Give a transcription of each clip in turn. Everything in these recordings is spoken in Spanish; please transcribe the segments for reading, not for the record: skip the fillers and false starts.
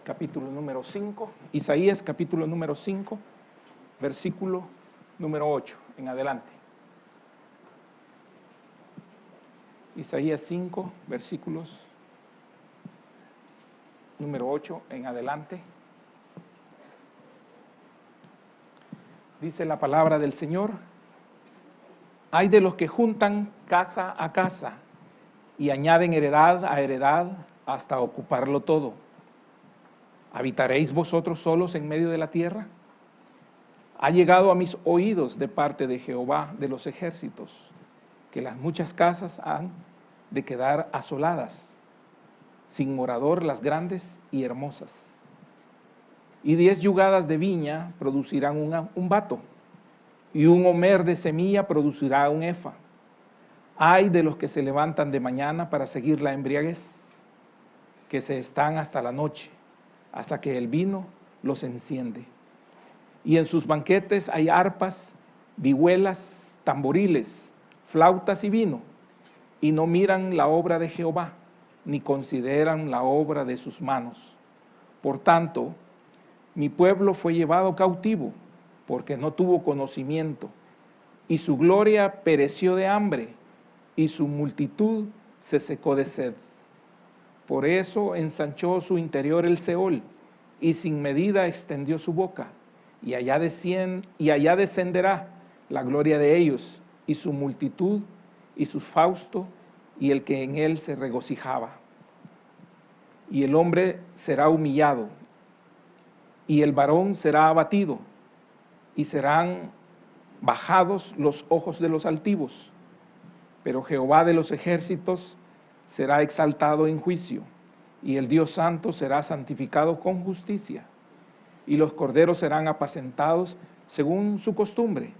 capítulo número 5, Isaías capítulo número 5, versículo número 8 en adelante. Isaías 5, versículos número 8 en adelante. Dice la palabra del Señor: hay de los que juntan casa a casa y añaden heredad a heredad hasta ocuparlo todo. ¿Habitaréis vosotros solos en medio de la tierra? Ha llegado a mis oídos de parte de Jehová de los ejércitos, que las muchas casas han de quedar asoladas, sin morador las grandes y hermosas. Y 10 yugadas de viña producirán un bato, y un homer de semilla producirá un efa. Ay de los que se levantan de mañana para seguir la embriaguez, que se están hasta la noche, hasta que el vino los enciende. Y en sus banquetes hay arpas, vihuelas, tamboriles, flautas y vino, y no miran la obra de Jehová, ni consideran la obra de sus manos. Por tanto, mi pueblo fue llevado cautivo, porque no tuvo conocimiento, y su gloria pereció de hambre, y su multitud se secó de sed. Por eso ensanchó su interior el Seol, y sin medida extendió su boca, y allá descenderá la gloria de ellos, y su multitud, y su fausto, y el que en él se regocijaba. Y el hombre será humillado, y el varón será abatido, y serán bajados los ojos de los altivos. Pero Jehová de los ejércitos será exaltado en juicio, y el Dios Santo será santificado con justicia. Y los corderos serán apacentados según su costumbre,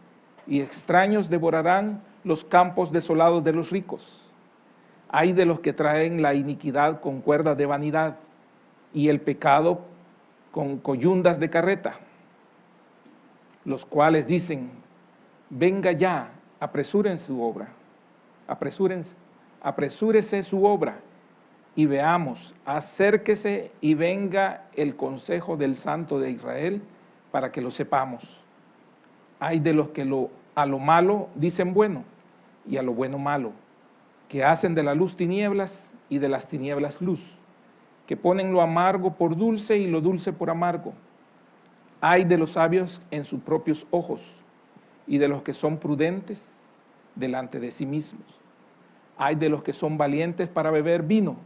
y extraños devorarán los campos desolados de los ricos. Ay de los que traen la iniquidad con cuerdas de vanidad, y el pecado con coyundas de carreta, los cuales dicen: venga ya, apresúrense su obra, apresúrese su obra, y veamos, acérquese y venga el consejo del Santo de Israel, para que lo sepamos. Hay de los que a lo malo dicen bueno, y a lo bueno malo, que hacen de la luz tinieblas y de las tinieblas luz, que ponen lo amargo por dulce y lo dulce por amargo. Hay de los sabios en sus propios ojos, y de los que son prudentes delante de sí mismos. Hay de los que son valientes para beber vino,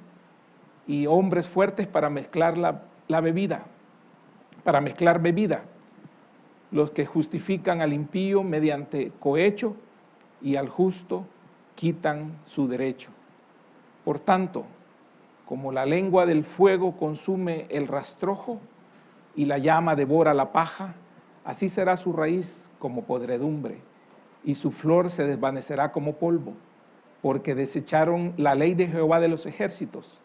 y hombres fuertes para mezclar la bebida, para mezclar bebida, los que justifican al impío mediante cohecho, y al justo quitan su derecho. Por tanto, como la lengua del fuego consume el rastrojo, y la llama devora la paja, así será su raíz como podredumbre, y su flor se desvanecerá como polvo, porque desecharon la ley de Jehová de los ejércitos,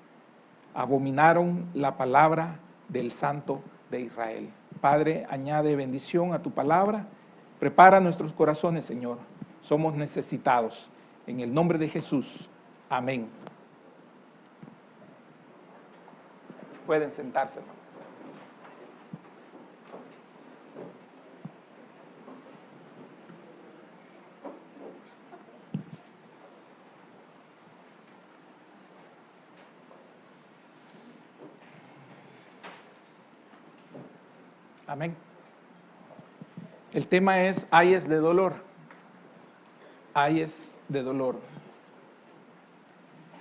abominaron la palabra del Santo de Israel. Padre, añade bendición a tu palabra, prepara nuestros corazones, Señor, somos necesitados. En el nombre de Jesús, amén. Pueden sentarse, hermanos. Amén. El tema es ayes de dolor. Ayes de dolor.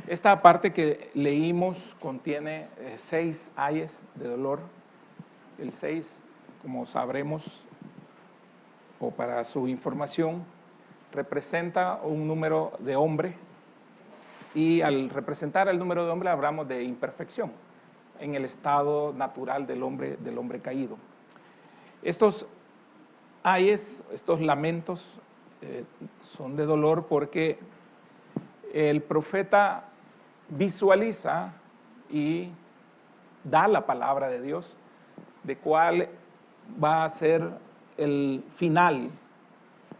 Esta parte que leímos contiene 6 ayes de dolor. El 6, como sabremos, o para su información, representa un número de hombre, y al representar el número de hombre hablamos de imperfección en el estado natural del hombre caído. Estos ayes, estos lamentos son de dolor porque el profeta visualiza y da la palabra de Dios de cuál va a ser el final,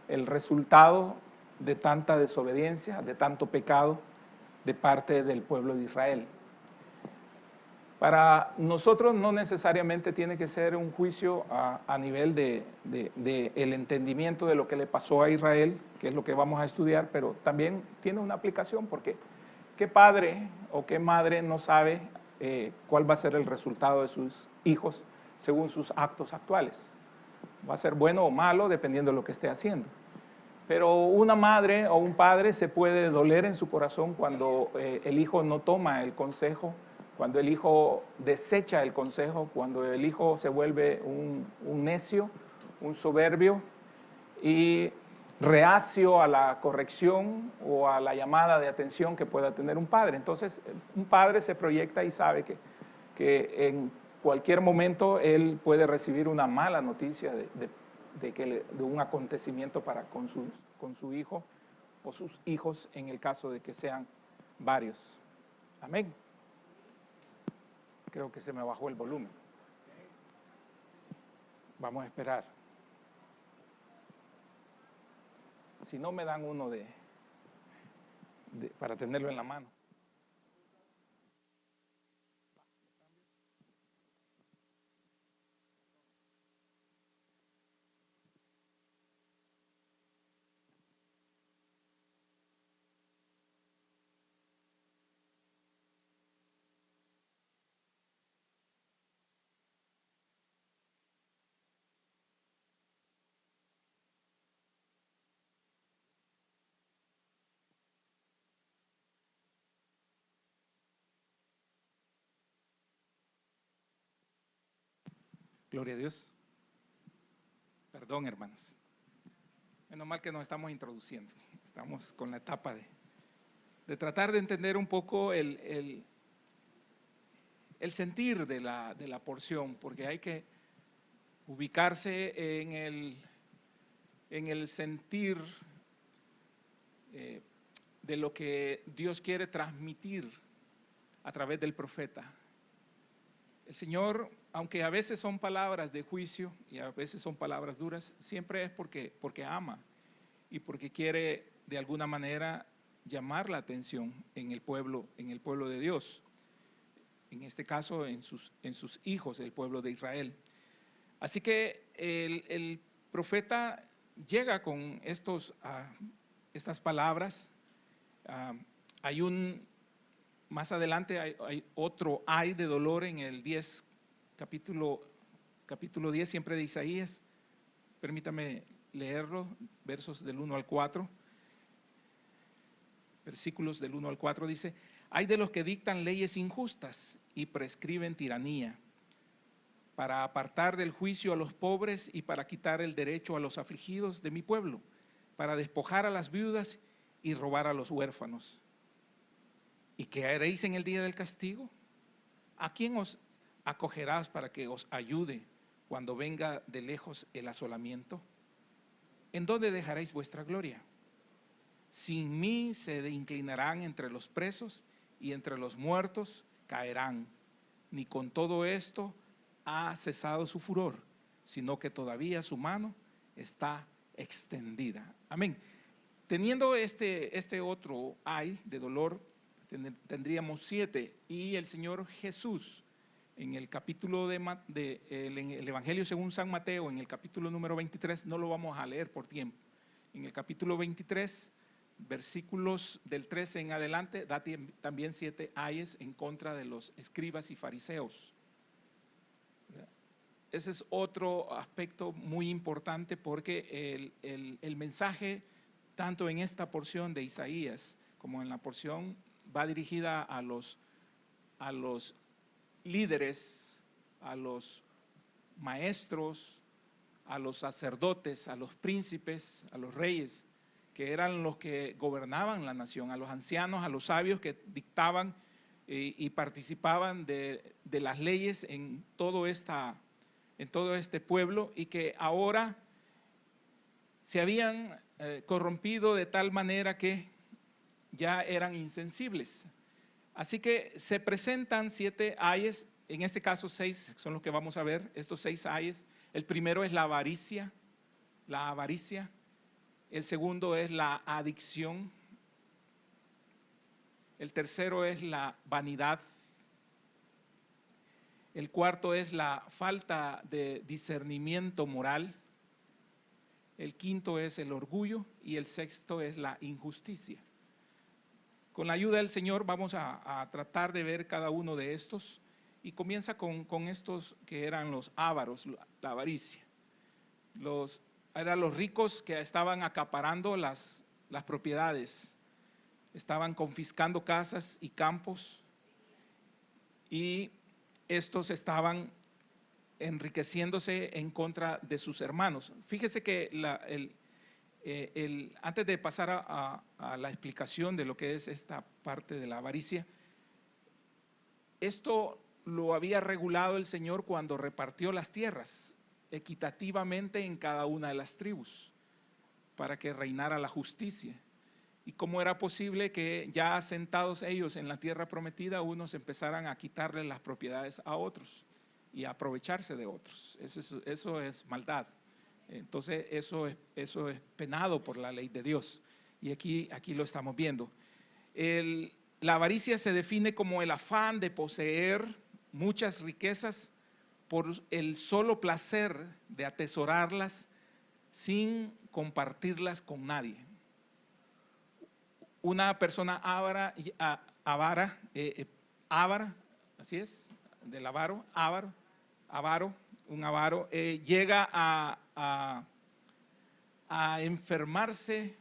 el resultado de tanta desobediencia, de tanto pecado de parte del pueblo de Israel. Para nosotros no necesariamente tiene que ser un juicio a nivel de el entendimiento de lo que le pasó a Israel, que es lo que vamos a estudiar, pero también tiene una aplicación porque ¿qué padre o qué madre no sabe cuál va a ser el resultado de sus hijos según sus actos actuales? Va a ser bueno o malo dependiendo de lo que esté haciendo. Pero una madre o un padre se puede doler en su corazón cuando el hijo no toma el consejo, cuando el hijo desecha el consejo, cuando el hijo se vuelve un necio, un soberbio y reacio a la corrección o a la llamada de atención que pueda tener un padre. Entonces, un padre se proyecta y sabe que en cualquier momento él puede recibir una mala noticia de un acontecimiento con su hijo o sus hijos en el caso de que sean varios. Amén. Creo que se me bajó el volumen. Vamos a esperar. Si no, me dan uno para tenerlo en la mano. Gloria a Dios. Perdón, hermanos. Menos mal que nos estamos introduciendo. Estamos con la etapa de tratar de entender un poco el sentir de la porción, porque hay que ubicarse en el sentir de lo que Dios quiere transmitir a través del profeta. El Señor, aunque a veces son palabras de juicio y a veces son palabras duras, siempre es porque ama y porque quiere de alguna manera llamar la atención en el pueblo de Dios, en este caso en sus hijos, el pueblo de Israel. Así que el profeta llega con estas palabras. Más adelante hay otro ay de dolor en el 10, capítulo 10, siempre de Isaías. Permítame leerlo, versos del 1 al 4. Versículos del 1 al 4 dice: hay de los que dictan leyes injustas y prescriben tiranía, para apartar del juicio a los pobres y para quitar el derecho a los afligidos de mi pueblo, para despojar a las viudas y robar a los huérfanos. ¿Y qué haréis en el día del castigo? ¿A quién os acogerás para que os ayude cuando venga de lejos el asolamiento? ¿En dónde dejaréis vuestra gloria? Sin mí se inclinarán entre los presos y entre los muertos caerán. Ni con todo esto ha cesado su furor, sino que todavía su mano está extendida. Amén. Teniendo este otro ay de dolor, tendríamos 7. Y el Señor Jesús, en el capítulo en el Evangelio según San Mateo, en el capítulo número 23, no lo vamos a leer por tiempo. En el capítulo 23, versículos del 13 en adelante, da también 7 ayes en contra de los escribas y fariseos. Ese es otro aspecto muy importante, porque el mensaje, tanto en esta porción de Isaías como en la porción, va dirigida a los líderes, a los maestros, a los sacerdotes, a los príncipes, a los reyes, que eran los que gobernaban la nación, a los ancianos, a los sabios que dictaban y participaban de las leyes en todo este pueblo, y que ahora se habían corrompido de tal manera que ya eran insensibles. Así que se presentan 7 ayes, en este caso 6 son los que vamos a ver, estos 6 ayes. El primero es la avaricia. El segundo es la adicción. El tercero es la vanidad. El cuarto es la falta de discernimiento moral. El quinto es el orgullo y el sexto es la injusticia. Con la ayuda del Señor vamos a tratar de ver cada uno de estos, y comienza con estos que eran los ávaros, la avaricia. Eran los ricos que estaban acaparando las propiedades, estaban confiscando casas y campos, y estos estaban enriqueciéndose en contra de sus hermanos. Fíjese que antes de pasar a la explicación de lo que es esta parte de la avaricia, esto lo había regulado el Señor cuando repartió las tierras equitativamente en cada una de las tribus, para que reinara la justicia. Y cómo era posible que ya asentados ellos en la tierra prometida, unos empezaran a quitarle las propiedades a otros y a aprovecharse de otros. Eso es maldad. Entonces eso es penado por la ley de Dios. Y aquí lo estamos viendo. La avaricia se define como el afán de poseer muchas riquezas por el solo placer de atesorarlas sin compartirlas con nadie. Una persona avara, así es, del avaro, un avaro, llega a enfermarse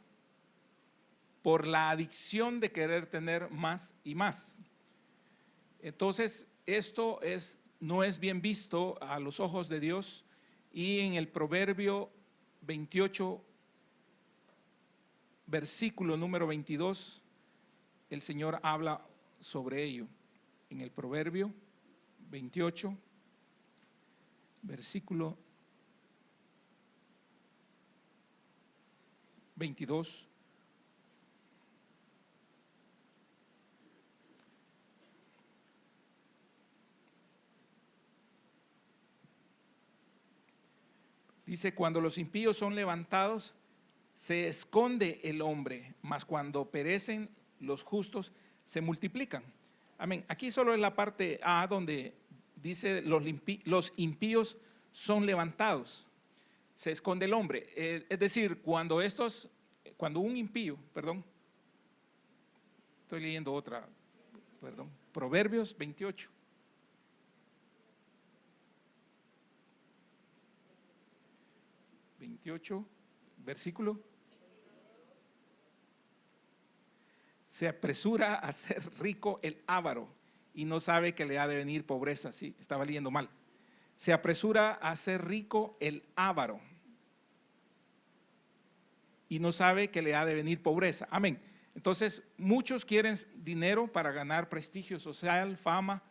por la adicción de querer tener más y más. Entonces, esto no es bien visto a los ojos de Dios, y en el Proverbio 28, versículo número 22, el Señor habla sobre ello. En el Proverbio 28, versículo 22. Dice: cuando los impíos son levantados, se esconde el hombre, mas cuando perecen los justos, se multiplican. Amén. Aquí solo es la parte A donde dice los impíos son levantados, se esconde el hombre. Es decir, cuando un impío, estoy leyendo otra, Proverbios 28. Versículo. Se apresura a ser rico el avaro y no sabe que le ha de venir pobreza. Sí, estaba leyendo mal. Se apresura a ser rico el avaro y no sabe que le ha de venir pobreza. Amén. Entonces, muchos quieren dinero para ganar prestigio social, fama,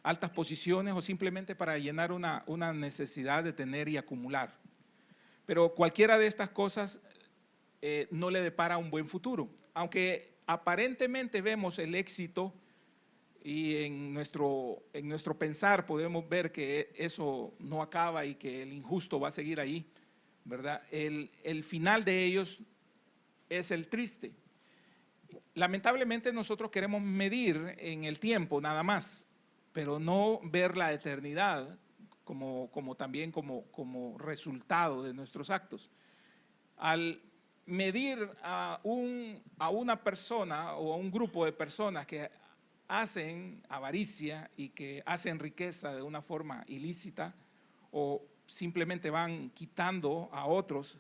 altas posiciones, o simplemente para llenar una necesidad de tener y acumular. Pero cualquiera de estas cosas no le depara un buen futuro. Aunque aparentemente vemos el éxito, y en nuestro pensar podemos ver que eso no acaba y que el injusto va a seguir ahí, ¿verdad? El final de ellos es el triste. Lamentablemente nosotros queremos medir en el tiempo nada más, pero no ver la eternidad también como resultado de nuestros actos. Al medir a una persona o a un grupo de personas que hacen avaricia y que hacen riqueza de una forma ilícita, o simplemente van quitando a otros,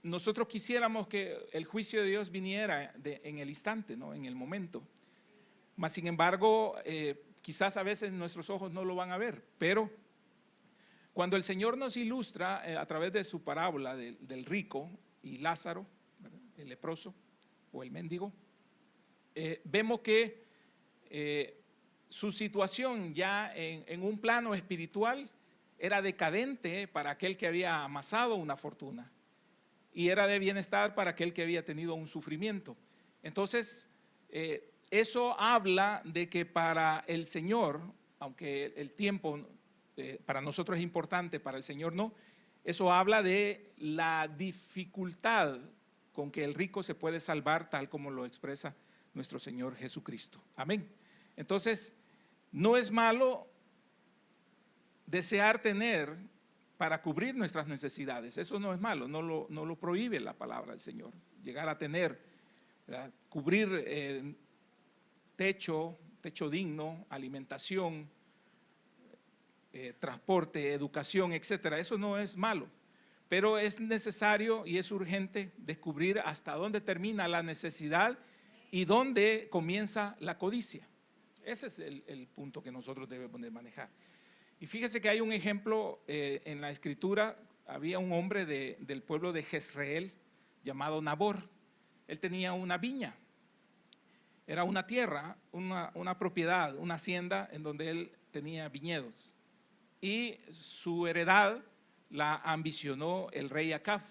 nosotros quisiéramos que el juicio de Dios viniera en el instante, ¿no? En el momento. Mas, sin embargo, quizás a veces nuestros ojos no lo van a ver, pero cuando el Señor nos ilustra a través de su parábola del rico y Lázaro, ¿verdad?, el leproso o el mendigo, vemos que su situación ya en un plano espiritual era decadente para aquel que había amasado una fortuna, y era de bienestar para aquel que había tenido un sufrimiento. Entonces, eso habla de que para el Señor, aunque el tiempo para nosotros es importante, para el Señor no, eso habla de la dificultad con que el rico se puede salvar, tal como lo expresa nuestro Señor Jesucristo. Amén. Entonces, no es malo desear tener para cubrir nuestras necesidades. Eso no es malo, no lo prohíbe la palabra del Señor. Llegar a tener, ¿verdad? Cubrir techo digno, alimentación, transporte, educación, etcétera. Eso no es malo, pero es necesario y es urgente descubrir hasta dónde termina la necesidad y dónde comienza la codicia. Ese es el punto que nosotros debemos de manejar. Y fíjese que hay un ejemplo en la Escritura. Había un hombre del pueblo de Jezreel llamado Nabor. Él tenía una viña. Era una tierra, una propiedad, una hacienda en donde él tenía viñedos. Y su heredad la ambicionó el rey Acab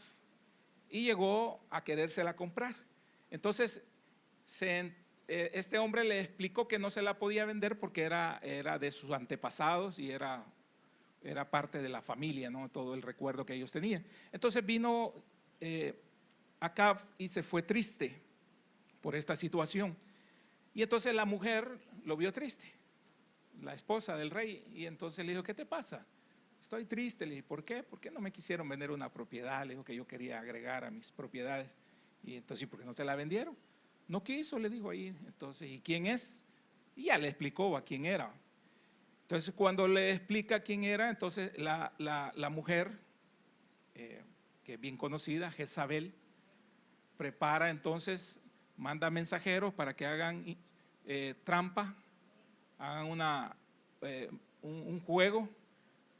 y llegó a querérsela comprar. Entonces, este hombre le explicó que no se la podía vender porque era de sus antepasados y era parte de la familia, ¿no? Todo el recuerdo que ellos tenían. Entonces vino Acab y se fue triste por esta situación. Y entonces la mujer lo vio triste, la esposa del rey, y entonces le dijo: ¿qué te pasa? Estoy triste. Le dije: ¿por qué? ¿Por qué no me quisieron vender una propiedad? Le dijo que yo quería agregar a mis propiedades. Y entonces, ¿por qué no te la vendieron? No quiso, le dijo ahí. Entonces, ¿y quién es? Y ya le explicó a quién era. Entonces, cuando le explica quién era, entonces la mujer, que es bien conocida, Jezabel, prepara entonces, manda mensajeros para que hagan trampa, hagan un juego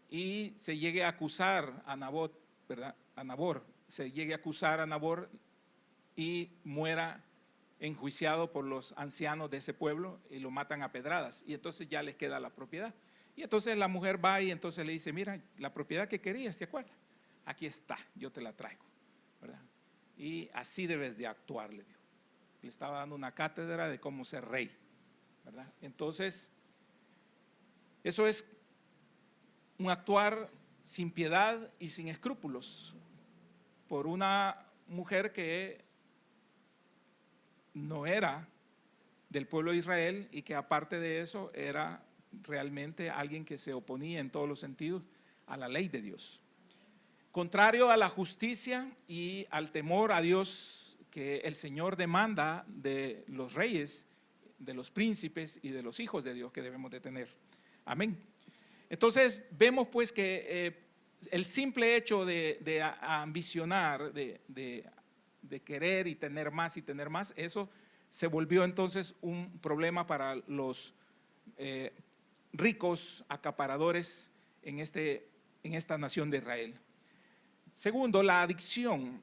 y se llegue a acusar a Nabot, ¿verdad? A Nabor, se llegue a acusar a Nabor y muera enjuiciado por los ancianos de ese pueblo y lo matan a pedradas, y entonces ya les queda la propiedad. Y entonces la mujer va y entonces le dice: mira, la propiedad que querías, ¿te acuerdas? Aquí está, yo te la traigo, ¿verdad? Y así debes de actuar, le dijo. Le estaba dando una cátedra de cómo ser rey, ¿verdad? Entonces, eso es un actuar sin piedad y sin escrúpulos por una mujer que no era del pueblo de Israel y que aparte de eso era realmente alguien que se oponía en todos los sentidos a la ley de Dios. Contrario a la justicia y al temor a Dios que el Señor demanda de los reyes, de los príncipes y de los hijos de Dios que debemos de tener. Amén. Entonces vemos pues que el simple hecho de ambicionar, de querer y tener más, eso se volvió entonces un problema para los ricos acaparadores en esta nación de Israel. Segundo, la adicción.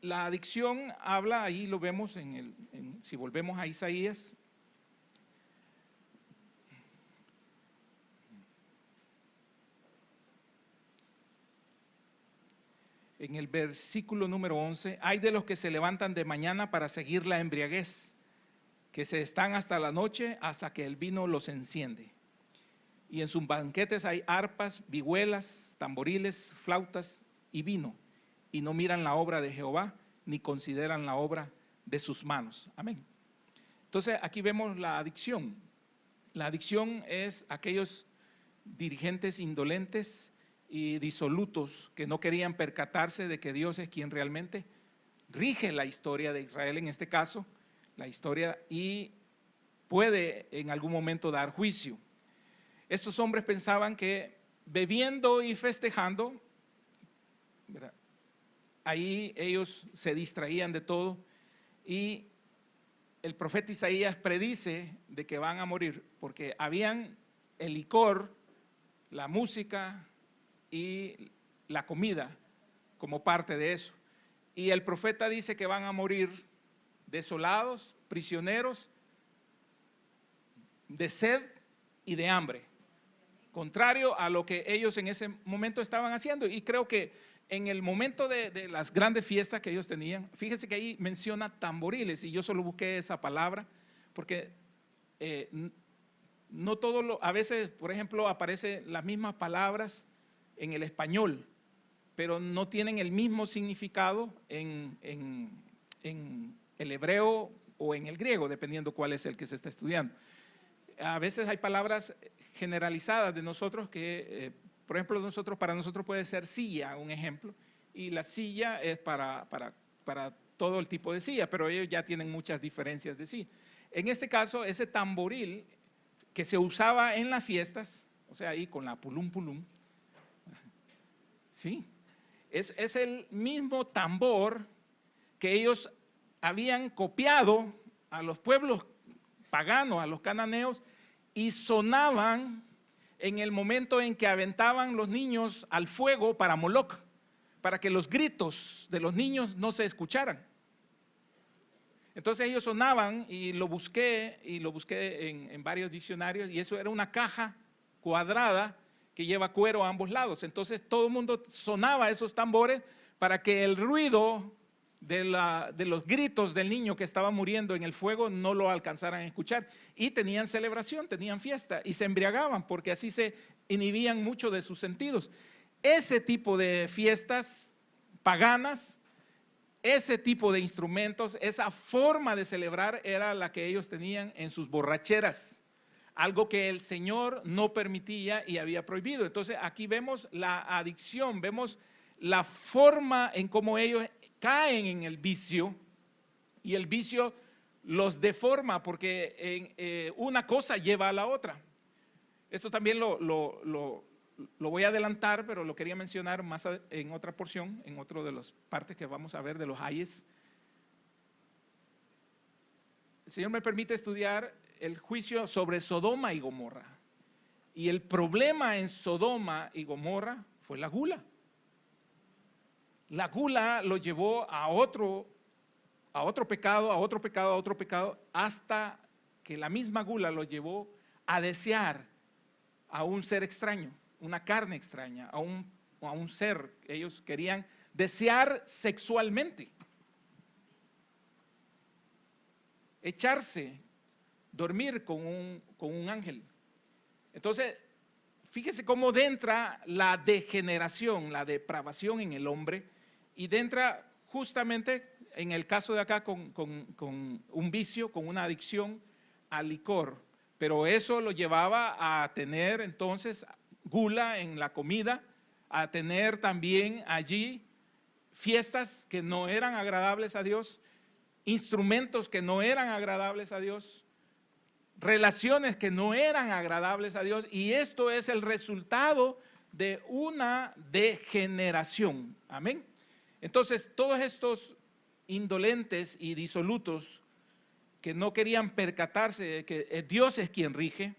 La adicción habla, ahí lo vemos si volvemos a Isaías. En el versículo número 11, hay de los que se levantan de mañana para seguir la embriaguez, que se están hasta la noche, hasta que el vino los enciende. Y en sus banquetes hay arpas, vihuelas, tamboriles, flautas y vino, y no miran la obra de Jehová, ni consideran la obra de sus manos. Amén. Entonces aquí vemos la adicción. La adicción es aquellos dirigentes indolentes y disolutos que no querían percatarse de que Dios es quien realmente rige la historia de Israel, en este caso, la historia, y puede en algún momento dar juicio. Estos hombres pensaban que bebiendo y festejando, ¿verdad?, ahí ellos se distraían de todo, y el profeta Isaías predice de que van a morir porque habían el licor, la música y la comida como parte de eso. Y el profeta dice que van a morir desolados, prisioneros, de sed y de hambre, contrario a lo que ellos en ese momento estaban haciendo. Y creo que en el momento de las grandes fiestas que ellos tenían, fíjese que ahí menciona tamboriles, y yo solo busqué esa palabra porque no todo a veces, por ejemplo, aparecen las mismas palabras en el español, pero no tienen el mismo significado en el hebreo o en el griego, dependiendo cuál es el que se está estudiando. A veces hay palabras generalizadas de nosotros que, por ejemplo, para nosotros puede ser silla, un ejemplo, y la silla es para todo el tipo de silla, pero ellos ya tienen muchas diferencias de sí. En este caso, ese tamboril que se usaba en las fiestas, o sea, ahí con la pulum pulum, ¿sí? Es el mismo tambor que ellos habían copiado a los pueblos paganos, a los cananeos, y sonaban en el momento en que aventaban los niños al fuego para Moloc, para que los gritos de los niños no se escucharan. Entonces ellos sonaban y lo busqué en varios diccionarios, y eso era una caja cuadrada que lleva cuero a ambos lados. Entonces todo el mundo sonaba esos tambores para que el ruido de los gritos del niño que estaba muriendo en el fuego no lo alcanzaran a escuchar. Y tenían celebración, tenían fiesta y se embriagaban porque así se inhibían mucho de sus sentidos. Ese tipo de fiestas paganas, ese tipo de instrumentos, esa forma de celebrar era la que ellos tenían en sus borracheras, algo que el Señor no permitía y había prohibido. Entonces aquí vemos la adicción, vemos la forma en cómo ellos caen en el vicio, y el vicio los deforma porque una cosa lleva a la otra. Esto también lo voy a adelantar, pero lo quería mencionar más en otra porción, en otro de las partes que vamos a ver de los ayes. El Señor me permite estudiar el juicio sobre Sodoma y Gomorra. Y el problema en Sodoma y Gomorra fue la gula. La gula lo llevó a otro pecado, hasta que la misma gula lo llevó a desear a un ser extraño, una carne extraña, a un ser que ellos querían desear sexualmente. Echarse, dormir con un ángel. Entonces, fíjese cómo entra la degeneración, la depravación en el hombre, y entra justamente en el caso de acá con un vicio, con una adicción al licor. Pero eso lo llevaba a tener entonces gula en la comida, a tener también allí fiestas que no eran agradables a Dios, instrumentos que no eran agradables a Dios, relaciones que no eran agradables a Dios, y esto es el resultado de una degeneración. Amén. Entonces, todos estos indolentes y disolutos que no querían percatarse de que Dios es quien rige,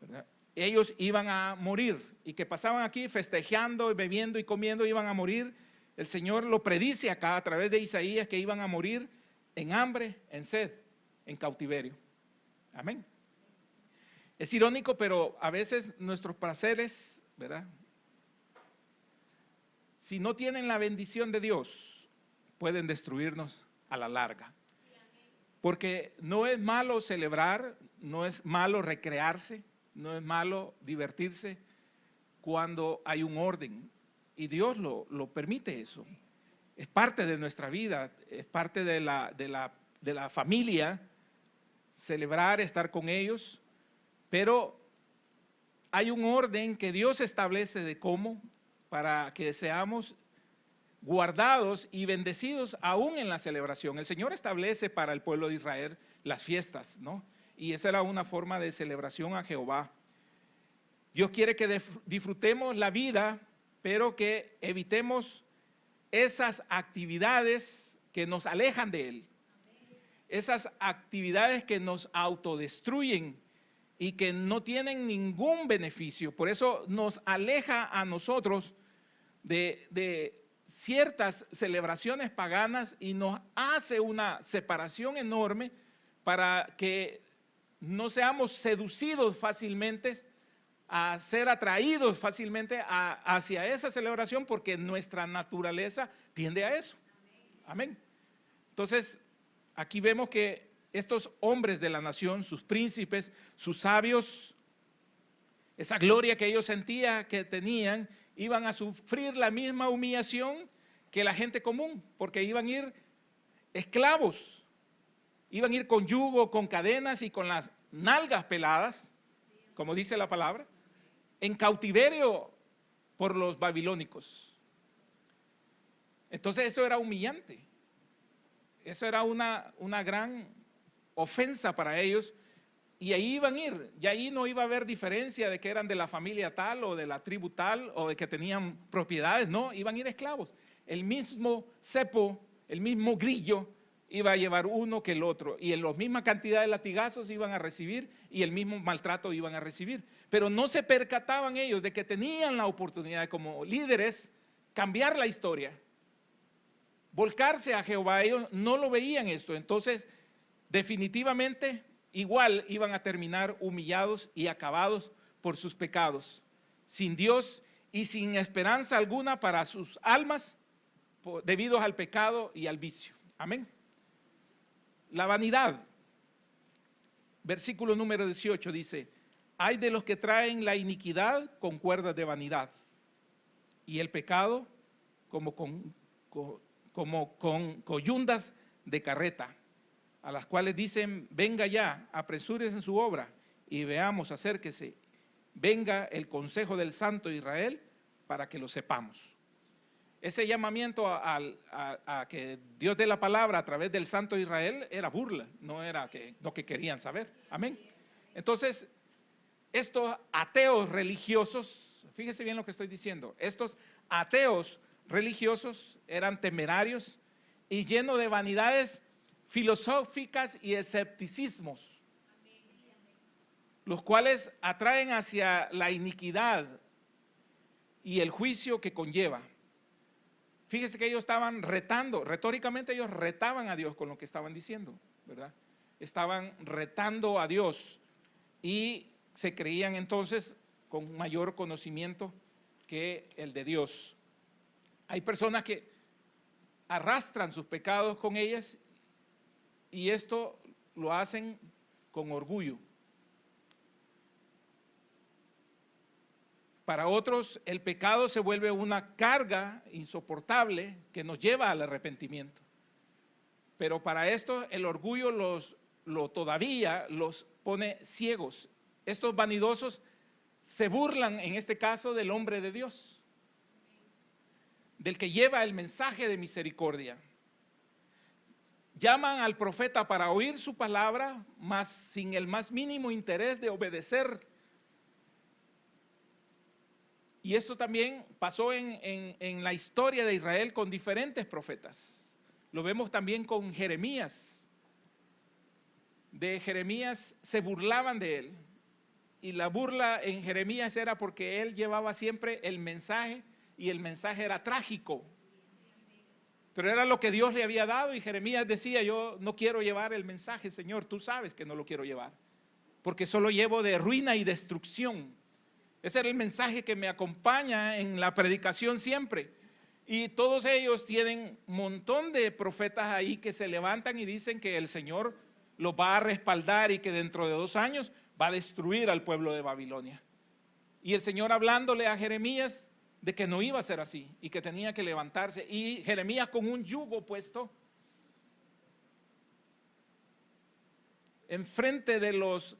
¿verdad?, ellos iban a morir, y que pasaban aquí festejando, bebiendo y comiendo, iban a morir. El Señor lo predice acá a través de Isaías, que iban a morir en hambre, en sed, en cautiverio. Amén. Es irónico, pero a veces nuestros placeres, ¿verdad?, si no tienen la bendición de Dios, pueden destruirnos a la larga. Porque no es malo celebrar, no es malo recrearse, no es malo divertirse cuando hay un orden. Y Dios lo permite eso. Es parte de nuestra vida, es parte de la familia, celebrar, estar con ellos. Pero hay un orden que Dios establece de cómo, para que seamos guardados y bendecidos aún en la celebración. El Señor establece para el pueblo de Israel las fiestas, ¿no? Y esa era una forma de celebración a Jehová. Dios quiere que disfrutemos la vida, pero que evitemos esas actividades que nos alejan de Él. Esas actividades que nos autodestruyen y que no tienen ningún beneficio. Por eso nos aleja a nosotros de ciertas celebraciones paganas y nos hace una separación enorme para que no seamos seducidos fácilmente, a ser atraídos fácilmente hacia esa celebración, porque nuestra naturaleza tiende a eso. Amén. Entonces, aquí vemos que estos hombres de la nación, sus príncipes, sus sabios, esa gloria que ellos sentían que tenían, iban a sufrir la misma humillación que la gente común, porque iban a ir esclavos, iban a ir con yugo, con cadenas y con las nalgas peladas, como dice la palabra, en cautiverio por los babilónicos. Entonces eso era humillante. Eso era una gran ofensa para ellos. Y ahí iban a ir, y ahí no iba a haber diferencia de que eran de la familia tal o de la tribu tal o de que tenían propiedades, no, iban a ir esclavos. El mismo cepo, el mismo grillo iba a llevar uno que el otro y en la misma cantidad de latigazos iban a recibir y el mismo maltrato iban a recibir. Pero no se percataban ellos de que tenían la oportunidad de, como líderes, cambiar la historia, volcarse a Jehová. Ellos no lo veían esto, entonces definitivamente igual iban a terminar humillados y acabados por sus pecados, sin Dios y sin esperanza alguna para sus almas debido al pecado y al vicio. Amén. La vanidad, versículo número 18 dice: hay de los que traen la iniquidad con cuerdas de vanidad y el pecado como con coyundas de carreta, a las cuales dicen: venga ya, apresúrese en su obra y veamos, acérquese, venga el consejo del Santo Israel para que lo sepamos. Ese llamamiento a que Dios dé la palabra a través del Santo Israel era burla, no era lo que querían saber. Amén. Entonces, estos ateos religiosos, fíjese bien lo que estoy diciendo, estos ateos religiosos eran temerarios y llenos de vanidades filosóficas y escepticismos, los cuales atraen hacia la iniquidad y el juicio que conlleva. Fíjese que ellos estaban retando, retóricamente ellos retaban a Dios con lo que estaban diciendo, ¿verdad? Estaban retando a Dios y se creían entonces con mayor conocimiento que el de Dios. Hay personas que arrastran sus pecados con ellas y esto lo hacen con orgullo. Para otros, el pecado se vuelve una carga insoportable que nos lleva al arrepentimiento. Pero para esto, el orgullo todavía los pone ciegos. Estos vanidosos se burlan, en este caso, del hombre de Dios, del que lleva el mensaje de misericordia. Llaman al profeta para oír su palabra, mas sin el más mínimo interés de obedecer. Y esto también pasó en la historia de Israel con diferentes profetas. Lo vemos también con Jeremías. De Jeremías se burlaban de él. Y la burla en Jeremías era porque él llevaba siempre el mensaje y el mensaje era trágico. Pero era lo que Dios le había dado y Jeremías decía: yo no quiero llevar el mensaje, Señor, tú sabes que no lo quiero llevar, porque solo llevo de ruina y destrucción. Ese era el mensaje que me acompaña en la predicación siempre. Y todos ellos tienen un montón de profetas ahí que se levantan y dicen que el Señor los va a respaldar y que dentro de 2 años va a destruir al pueblo de Babilonia. Y el Señor hablándole a Jeremías de que no iba a ser así y que tenía que levantarse. Y Jeremías con un yugo puesto enfrente de los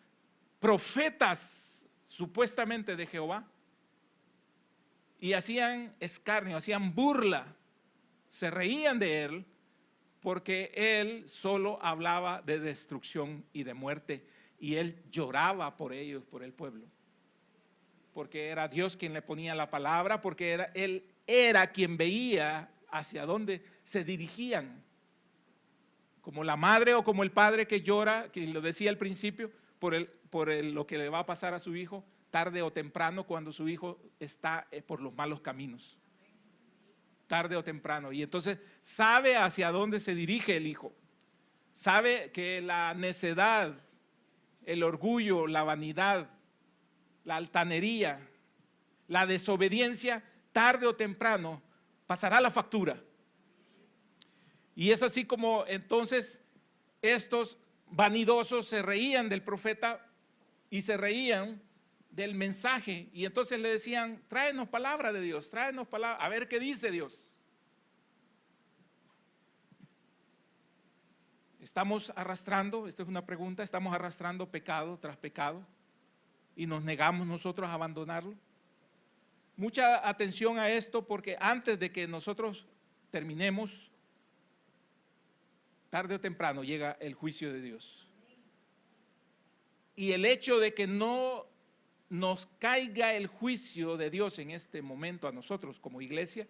profetas supuestamente de Jehová, y hacían escarnio, hacían burla, se reían de él, porque él solo hablaba de destrucción y de muerte, y él lloraba por ellos, por el pueblo, porque era Dios quien le ponía la palabra, porque él era quien veía hacia dónde se dirigían, como la madre o como el padre que llora, que lo decía al principio, por lo que le va a pasar a su hijo, tarde o temprano, cuando su hijo está por los malos caminos, tarde o temprano. Y entonces sabe hacia dónde se dirige el hijo, sabe que la necedad, el orgullo, la vanidad, la altanería, la desobediencia, tarde o temprano pasará la factura. Y es así como entonces estos vanidosos se reían del profeta y se reían del mensaje, y entonces le decían: tráenos palabra de Dios, tráenos palabra, a ver qué dice Dios. Estamos arrastrando, esta es una pregunta, estamos arrastrando pecado tras pecado y nos negamos nosotros a abandonarlo. Mucha atención a esto porque antes de que nosotros terminemos, tarde o temprano llega el juicio de Dios. Y el hecho de que no nos caiga el juicio de Dios en este momento a nosotros como iglesia,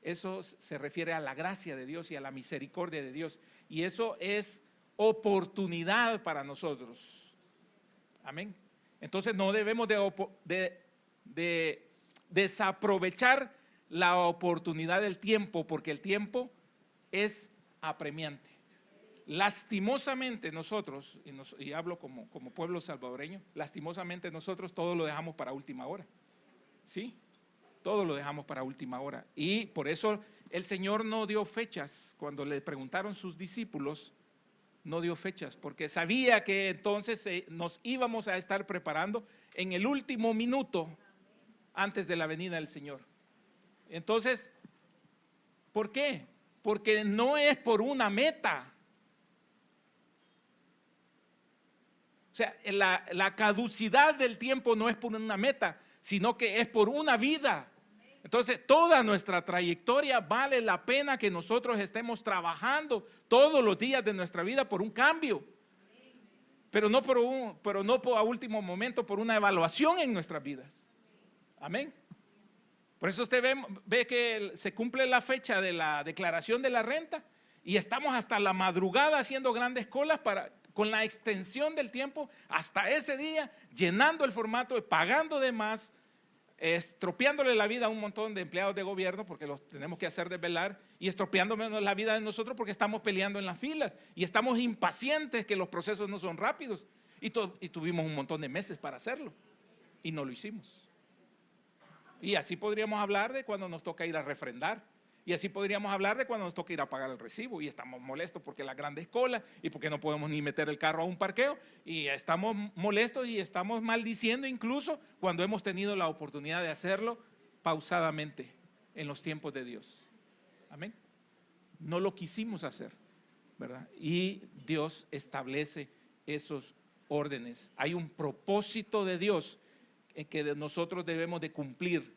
eso se refiere a la gracia de Dios y a la misericordia de Dios. Y eso es oportunidad para nosotros. Amén. Entonces no debemos de desaprovechar la oportunidad del tiempo, porque el tiempo es apremiante. Lastimosamente nosotros, y hablo como pueblo salvadoreño, lastimosamente nosotros todo lo dejamos para última hora. ¿Sí? Todo lo dejamos para última hora. Y por eso el Señor no dio fechas. Cuando le preguntaron sus discípulos, no dio fechas, porque sabía que entonces nos íbamos a estar preparando en el último minuto antes de la venida del Señor. Entonces, ¿por qué? Porque no es por una meta. O sea, la caducidad del tiempo no es por una meta, sino que es por una vida. Entonces, toda nuestra trayectoria vale la pena que nosotros estemos trabajando todos los días de nuestra vida por un cambio. Pero no a último momento, por una evaluación en nuestras vidas. Amén. Por eso usted ve que se cumple la fecha de la declaración de la renta y estamos hasta la madrugada haciendo grandes colas con la extensión del tiempo hasta ese día, llenando el formato, pagando de más, estropeándole la vida a un montón de empleados de gobierno porque los tenemos que hacer desvelar y estropeándonos la vida de nosotros porque estamos peleando en las filas y estamos impacientes que los procesos no son rápidos y tuvimos un montón de meses para hacerlo y no lo hicimos. Y así podríamos hablar de cuando nos toca ir a refrendar. Y así podríamos hablar de cuando nos toca ir a pagar el recibo y estamos molestos porque la grandes colas y porque no podemos ni meter el carro a un parqueo y estamos molestos y estamos maldiciendo incluso cuando hemos tenido la oportunidad de hacerlo pausadamente en los tiempos de Dios. Amén. No lo quisimos hacer, ¿verdad? Y Dios establece esos órdenes. Hay un propósito de Dios que nosotros debemos de cumplir.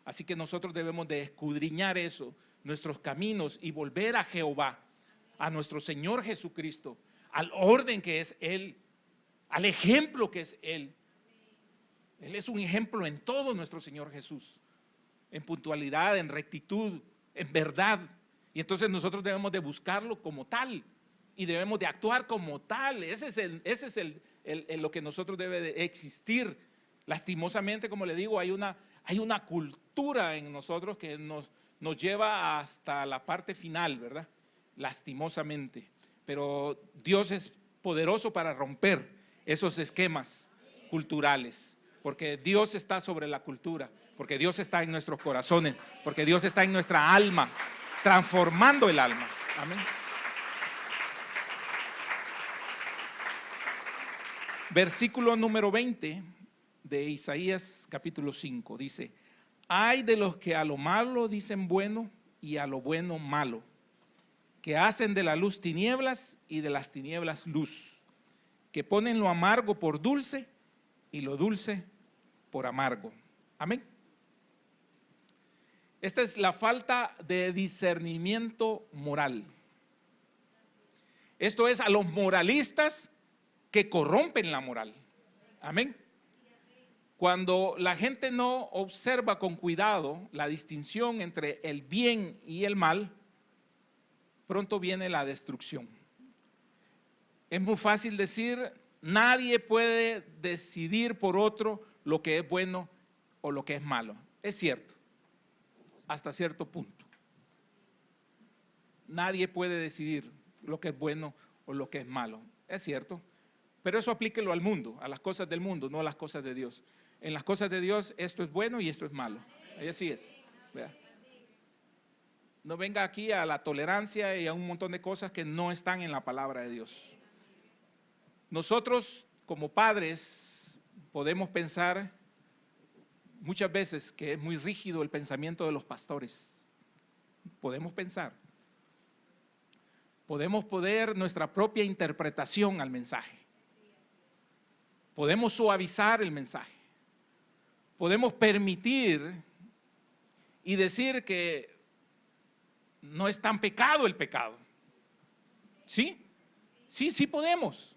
Así que nosotros debemos de escudriñar eso, nuestros caminos y volver a Jehová, a nuestro Señor Jesucristo, al orden que es Él, al ejemplo que es Él. Él es un ejemplo en todo nuestro Señor Jesús, en puntualidad, en rectitud, en verdad. Y entonces nosotros debemos de buscarlo como tal y debemos de actuar como tal. Ese es lo que nosotros debe de existir. Lastimosamente, como le digo, hay una cultura en nosotros que nos lleva hasta la parte final, ¿verdad? Lastimosamente. Pero Dios es poderoso para romper esos esquemas culturales, porque Dios está sobre la cultura, porque Dios está en nuestros corazones, porque Dios está en nuestra alma, transformando el alma. Amén. Versículo número 20 de Isaías capítulo 5 dice: ay de los que a lo malo dicen bueno y a lo bueno malo, que hacen de la luz tinieblas y de las tinieblas luz, que ponen lo amargo por dulce y lo dulce por amargo. Amén. Esta es la falta de discernimiento moral. Esto es a los moralistas que corrompen la moral. Amén. Cuando la gente no observa con cuidado la distinción entre el bien y el mal, pronto viene la destrucción. Es muy fácil decir, nadie puede decidir por otro lo que es bueno o lo que es malo. Es cierto, hasta cierto punto. Nadie puede decidir lo que es bueno o lo que es malo. Es cierto. Pero eso aplíquelo al mundo, a las cosas del mundo, no a las cosas de Dios. En las cosas de Dios esto es bueno y esto es malo. Así es. Vea. No venga aquí a la tolerancia y a un montón de cosas que no están en la palabra de Dios. Nosotros como padres podemos pensar muchas veces que es muy rígido el pensamiento de los pastores. Podemos pensar. podemos poner nuestra propia interpretación al mensaje. Podemos suavizar el mensaje. Podemos permitir y decir que no es tan pecado el pecado. ¿Sí? Sí podemos.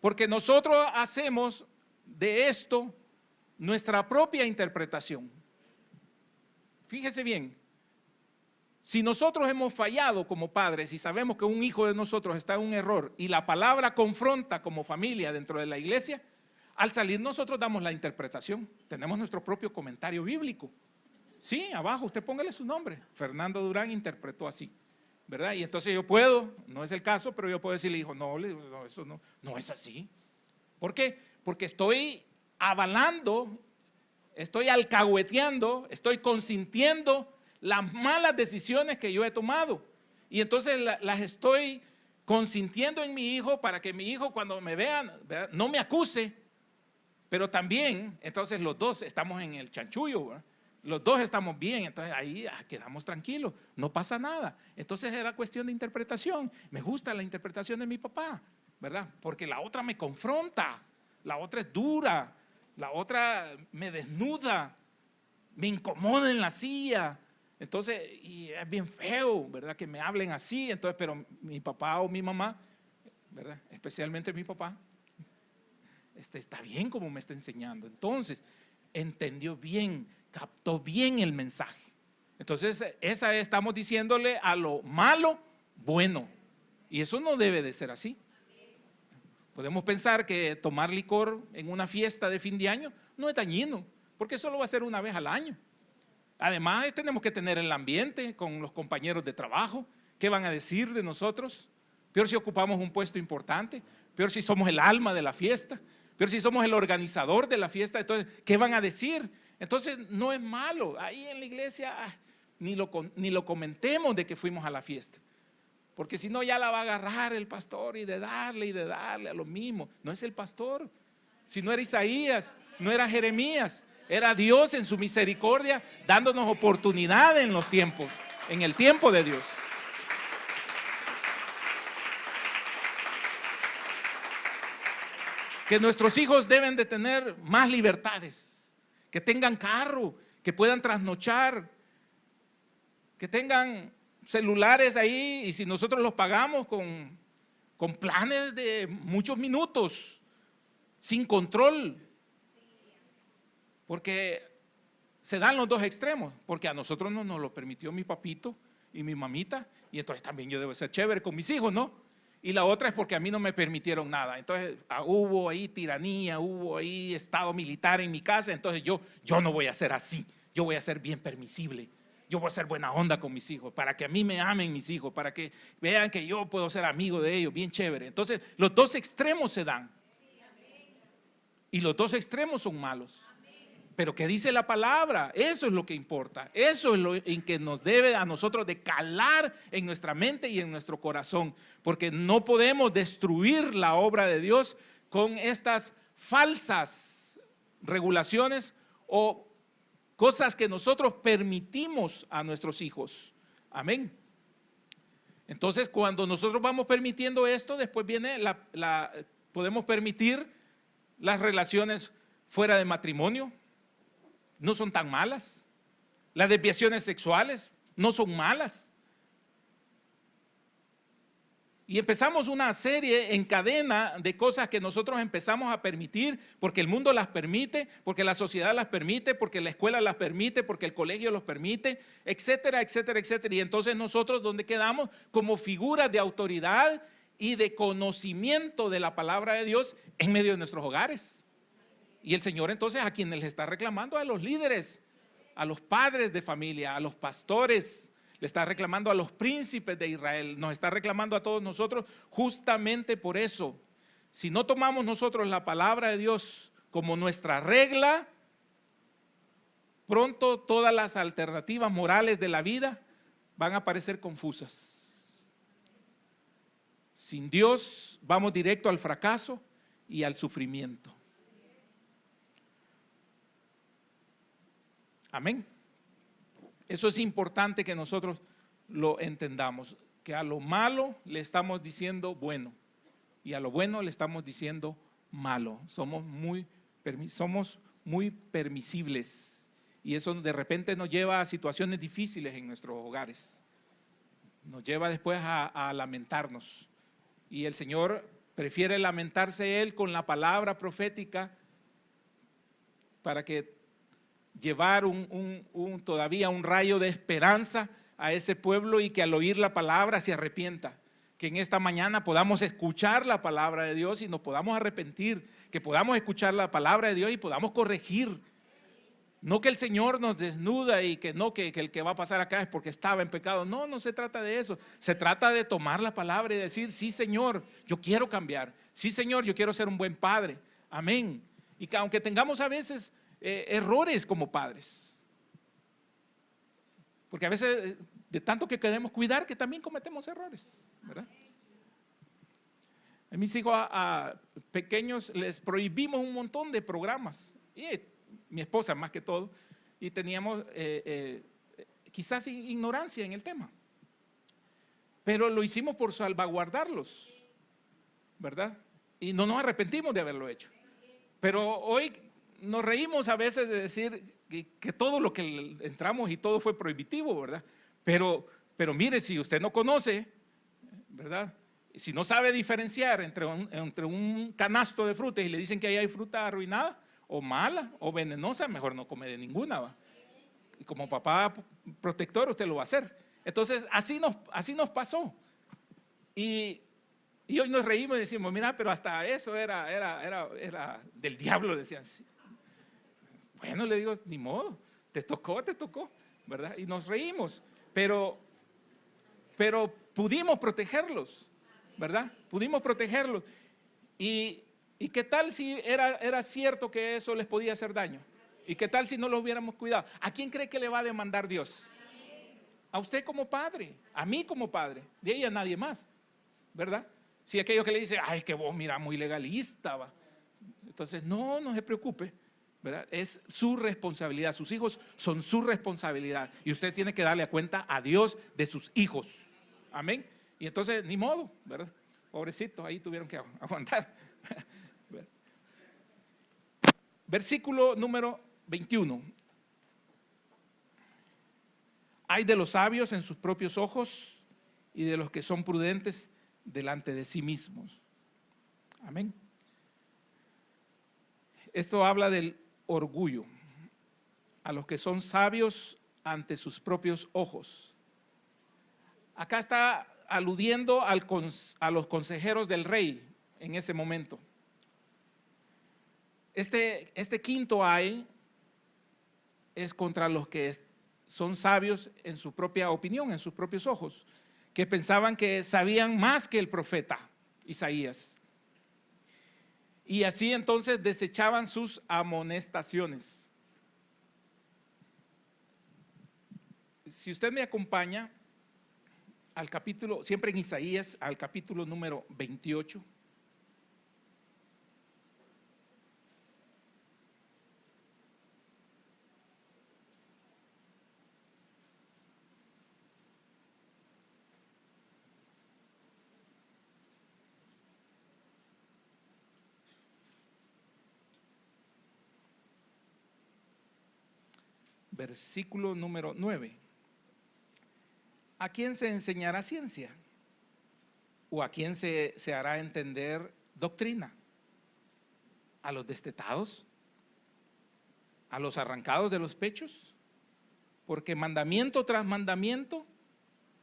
Porque nosotros hacemos de esto nuestra propia interpretación. Fíjese bien, si nosotros hemos fallado como padres y sabemos que un hijo de nosotros está en un error y la palabra confronta como familia dentro de la iglesia, al salir nosotros damos la interpretación, tenemos nuestro propio comentario bíblico. Sí, abajo usted póngale su nombre, Fernando Durán interpretó así, ¿verdad? Y entonces yo puedo, no es el caso, pero yo puedo decirle, hijo, no, eso no es así. ¿Por qué? Porque estoy avalando, estoy alcahueteando, estoy consintiendo las malas decisiones que yo he tomado. Y entonces las estoy consintiendo en mi hijo para que mi hijo cuando me vean, ¿verdad?, no me acuse. Pero también, entonces los dos estamos en el chanchullo, ¿verdad? Los dos estamos bien, entonces ahí quedamos tranquilos, no pasa nada. Entonces era cuestión de interpretación. Me gusta la interpretación de mi papá, ¿verdad? Porque la otra me confronta, la otra es dura, la otra me desnuda, me incomoda en la silla. Entonces, y es bien feo, ¿verdad? Que me hablen así. Entonces, pero mi papá o mi mamá, ¿verdad? Especialmente mi papá, está bien como me está enseñando. Entonces, entendió bien, captó bien el mensaje. Entonces, estamos diciéndole a lo malo, bueno. Y eso no debe de ser así. Podemos pensar que tomar licor en una fiesta de fin de año no es dañino, porque solo va a ser una vez al año. Además, tenemos que tener el ambiente con los compañeros de trabajo. ¿Qué van a decir de nosotros? Peor si ocupamos un puesto importante, peor si somos el alma de la fiesta, peor si somos el organizador de la fiesta. Entonces, ¿qué van a decir? Entonces, no es malo. Ahí en la iglesia ni lo comentemos de que fuimos a la fiesta. Porque si no ya la va a agarrar el pastor y de darle a lo mismo. No es el pastor. Si no era Isaías, no era Jeremías, era Dios en su misericordia dándonos oportunidad en los tiempos, en el tiempo de Dios. Que nuestros hijos deben de tener más libertades, que tengan carro, que puedan trasnochar, que tengan celulares ahí y si nosotros los pagamos con planes de muchos minutos, sin control, porque se dan los dos extremos, porque a nosotros no nos lo permitió mi papito y mi mamita, y entonces también yo debo ser chévere con mis hijos, ¿no? Y la otra es porque a mí no me permitieron nada, entonces hubo ahí tiranía, hubo ahí estado militar en mi casa, entonces yo no voy a ser así, yo voy a ser bien permisible, yo voy a ser buena onda con mis hijos, para que a mí me amen mis hijos, para que vean que yo puedo ser amigo de ellos, bien chévere. Entonces los dos extremos se dan, y los dos extremos son malos. Pero ¿qué dice la palabra? Eso es lo que importa. Eso es lo en que nos debe a nosotros de calar en nuestra mente y en nuestro corazón. Porque no podemos destruir la obra de Dios con estas falsas regulaciones o cosas que nosotros permitimos a nuestros hijos. Amén. Entonces, cuando nosotros vamos permitiendo esto, después viene podemos permitir las relaciones fuera de matrimonio. No son tan malas. Las desviaciones sexuales no son malas. Y empezamos una serie en cadena de cosas que nosotros empezamos a permitir, porque el mundo las permite, porque la sociedad las permite, porque la escuela las permite, porque el colegio los permite, etcétera, etcétera, etcétera. Y entonces nosotros, ¿dónde quedamos? Como figuras de autoridad y de conocimiento de la palabra de Dios en medio de nuestros hogares. Y el Señor entonces a quienes les está reclamando, a los líderes, a los padres de familia, a los pastores, le está reclamando a los príncipes de Israel, nos está reclamando a todos nosotros justamente por eso. Si no tomamos nosotros la palabra de Dios como nuestra regla, pronto todas las alternativas morales de la vida van a parecer confusas. Sin Dios vamos directo al fracaso y al sufrimiento. Amén. Eso es importante que nosotros lo entendamos. que a lo malo le estamos diciendo bueno y a lo bueno le estamos diciendo malo. Somos muy permisibles y eso de repente nos lleva a situaciones difíciles en nuestros hogares. Nos lleva después a lamentarnos. Y el Señor prefiere lamentarse Él con la palabra profética para que llevar todavía un rayo de esperanza a ese pueblo y que al oír la palabra se arrepienta. Que en esta mañana podamos escuchar la palabra de Dios y nos podamos arrepentir, que podamos escuchar la palabra de Dios y podamos corregir. No que el Señor nos desnuda y que no, que el que va a pasar acá es porque estaba en pecado. No, no se trata de eso. Se trata de tomar la palabra y decir, sí Señor, yo quiero cambiar. Sí Señor, yo quiero ser un buen padre. Amén. Y que aunque tengamos a veces errores como padres, porque a veces de tanto que queremos cuidar que también cometemos errores, ¿verdad? A mis hijos pequeños les prohibimos un montón de programas, y mi esposa más que todo, y teníamos quizás ignorancia en el tema, pero lo hicimos por salvaguardarlos, ¿verdad? Y no nos arrepentimos de haberlo hecho. Pero hoy nos reímos a veces de decir que todo lo que entramos y todo fue prohibitivo, ¿verdad? Pero mire, si usted no conoce, ¿verdad? Si no sabe diferenciar entre un canasto de frutas y le dicen que ahí hay fruta arruinada o mala o venenosa, mejor no come de ninguna, ¿va? Y como papá protector usted lo va a hacer. Entonces así nos pasó. Y hoy nos reímos y decimos, mira, pero hasta eso era del diablo, decían. Bueno, le digo, ni modo, te tocó, ¿verdad? Y nos reímos, pero pudimos protegerlos, ¿verdad? Pudimos protegerlos. ¿Y qué tal si era cierto que eso les podía hacer daño? ¿Y qué tal si no los hubiéramos cuidado? ¿A quién cree que le va a demandar Dios? A usted como padre, a mí como padre, de ella nadie más, ¿verdad? Si aquello que le dice, ay, que vos mira muy legalista, va. Entonces, no se preocupe, ¿verdad? Es su responsabilidad, sus hijos son su responsabilidad y usted tiene que darle cuenta a Dios de sus hijos, amén. Y entonces, ni modo, ¿verdad? Pobrecitos, ahí tuvieron que aguantar. Versículo número 21. Hay de los sabios en sus propios ojos y de los que son prudentes delante de sí mismos. Amén. Esto habla del orgullo. A los que son sabios ante sus propios ojos. Acá está aludiendo a los consejeros del rey en ese momento. Este quinto ay es contra los que son sabios en su propia opinión, en sus propios ojos, que pensaban que sabían más que el profeta Isaías. Y así entonces desechaban sus amonestaciones. Si usted me acompaña al capítulo, siempre en Isaías, al capítulo número 28. Versículo número 9. ¿A quién se enseñará ciencia? ¿O a quién se hará entender doctrina? ¿A los destetados? ¿A los arrancados de los pechos? Porque mandamiento tras mandamiento,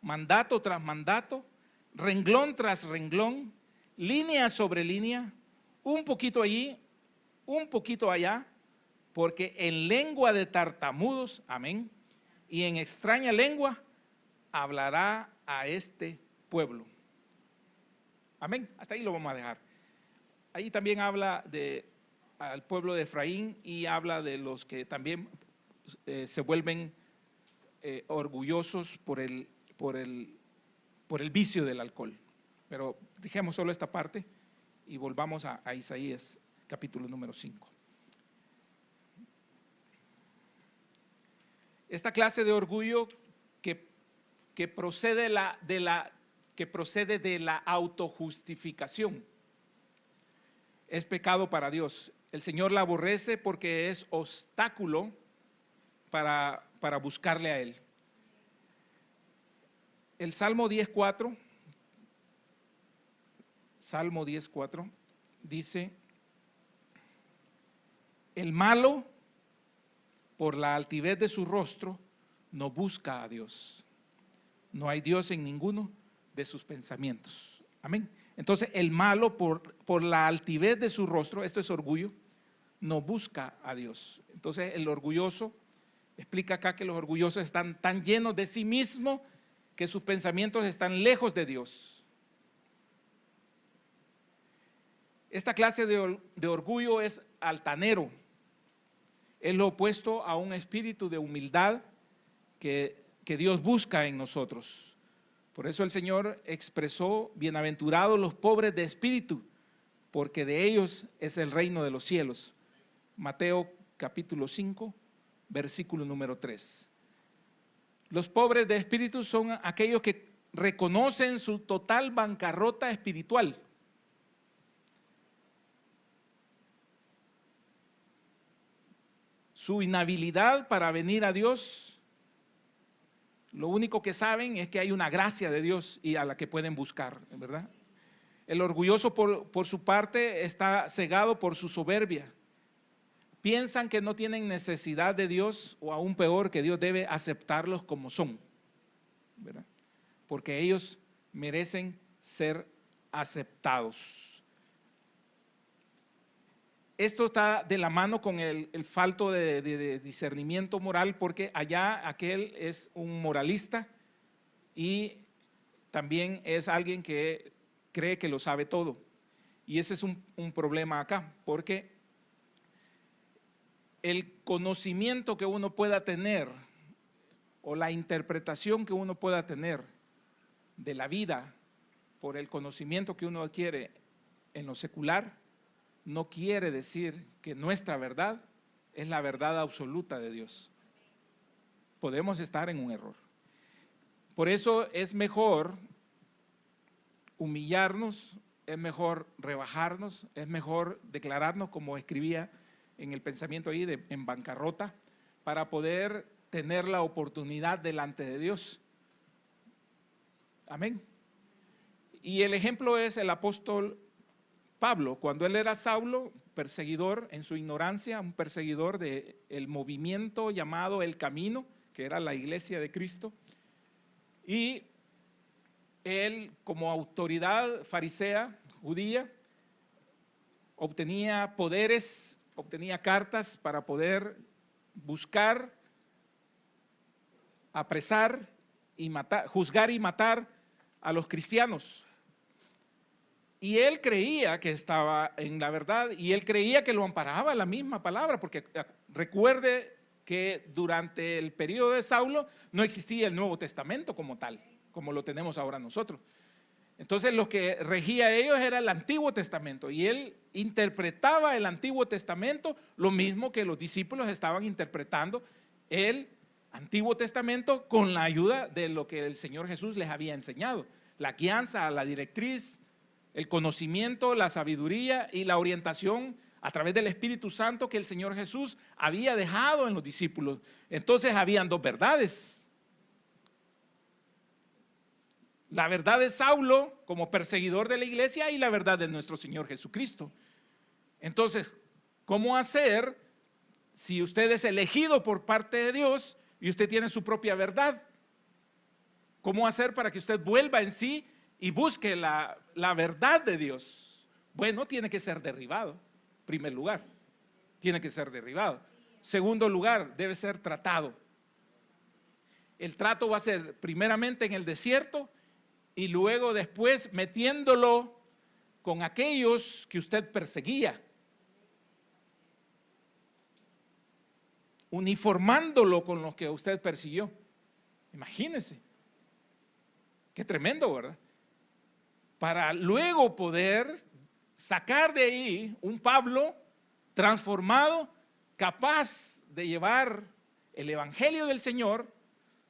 mandato tras mandato, renglón tras renglón, línea sobre línea, un poquito allí, un poquito allá, porque en lengua de tartamudos, amén, y en extraña lengua hablará a este pueblo. Amén, hasta ahí lo vamos a dejar. Ahí también habla al pueblo de Efraín y habla de los que también se vuelven orgullosos por el vicio del alcohol. Pero dejemos solo esta parte y volvamos a Isaías capítulo número 5. Esta clase de orgullo que procede de la que procede de la autojustificación. Es pecado para Dios. El Señor la aborrece porque es obstáculo para buscarle a Él. El Salmo 10.4, Salmo 10.4, dice: el malo, por la altivez de su rostro, no busca a Dios. No hay Dios en ninguno de sus pensamientos. Amén. Entonces, el malo, por la altivez de su rostro, esto es orgullo, no busca a Dios. Entonces, el orgulloso, explica acá que los orgullosos están tan llenos de sí mismos que sus pensamientos están lejos de Dios. Esta clase de orgullo es altanero. Es lo opuesto a un espíritu de humildad que Dios busca en nosotros. Por eso el Señor expresó: bienaventurados los pobres de espíritu, porque de ellos es el reino de los cielos. Mateo capítulo 5, versículo número 3. Los pobres de espíritu son aquellos que reconocen su total bancarrota espiritual. Su inhabilidad para venir a Dios. Lo único que saben es que hay una gracia de Dios y a la que pueden buscar, ¿verdad? El orgulloso por su parte está cegado por su soberbia. Piensan que no tienen necesidad de Dios, o aún peor, que Dios debe aceptarlos como son, ¿verdad? Porque ellos merecen ser aceptados. Esto está de la mano con el falto de discernimiento moral, porque allá aquel es un moralista y también es alguien que cree que lo sabe todo. Y ese es un problema acá, porque el conocimiento que uno pueda tener o la interpretación que uno pueda tener de la vida por el conocimiento que uno adquiere en lo secular, no quiere decir que nuestra verdad es la verdad absoluta de Dios. Podemos estar en un error. Por eso es mejor humillarnos, es mejor rebajarnos, es mejor declararnos, como escribía en el pensamiento ahí, en bancarrota, para poder tener la oportunidad delante de Dios. Amén. Y el ejemplo es el apóstol Pablo, cuando él era Saulo, perseguidor en su ignorancia, un perseguidor del movimiento llamado El Camino, que era la iglesia de Cristo, y él, como autoridad farisea, judía, obtenía poderes, obtenía cartas para poder buscar, apresar y matar, juzgar y matar a los cristianos. Y él creía que estaba en la verdad, y él creía que lo amparaba la misma palabra, porque recuerde que durante el periodo de Saulo no existía el Nuevo Testamento como tal, como lo tenemos ahora nosotros. Entonces lo que regía a ellos era el Antiguo Testamento, y él interpretaba el Antiguo Testamento lo mismo que los discípulos estaban interpretando el Antiguo Testamento con la ayuda de lo que el Señor Jesús les había enseñado, la guianza, la directriz, el conocimiento, la sabiduría y la orientación a través del Espíritu Santo que el Señor Jesús había dejado en los discípulos. Entonces habían dos verdades: la verdad de Saulo como perseguidor de la iglesia y la verdad de nuestro Señor Jesucristo. Entonces, ¿cómo hacer si usted es elegido por parte de Dios y usted tiene su propia verdad? ¿Cómo hacer para que usted vuelva en sí y busque la verdad de Dios? Bueno, tiene que ser derribado, en primer lugar. Tiene que ser derribado. Segundo lugar, debe ser tratado. El trato va a ser primeramente en el desierto y luego después metiéndolo con aquellos que usted perseguía, uniformándolo con los que usted persiguió. Imagínese, qué tremendo, ¿verdad? Para luego poder sacar de ahí un Pablo transformado, capaz de llevar el evangelio del Señor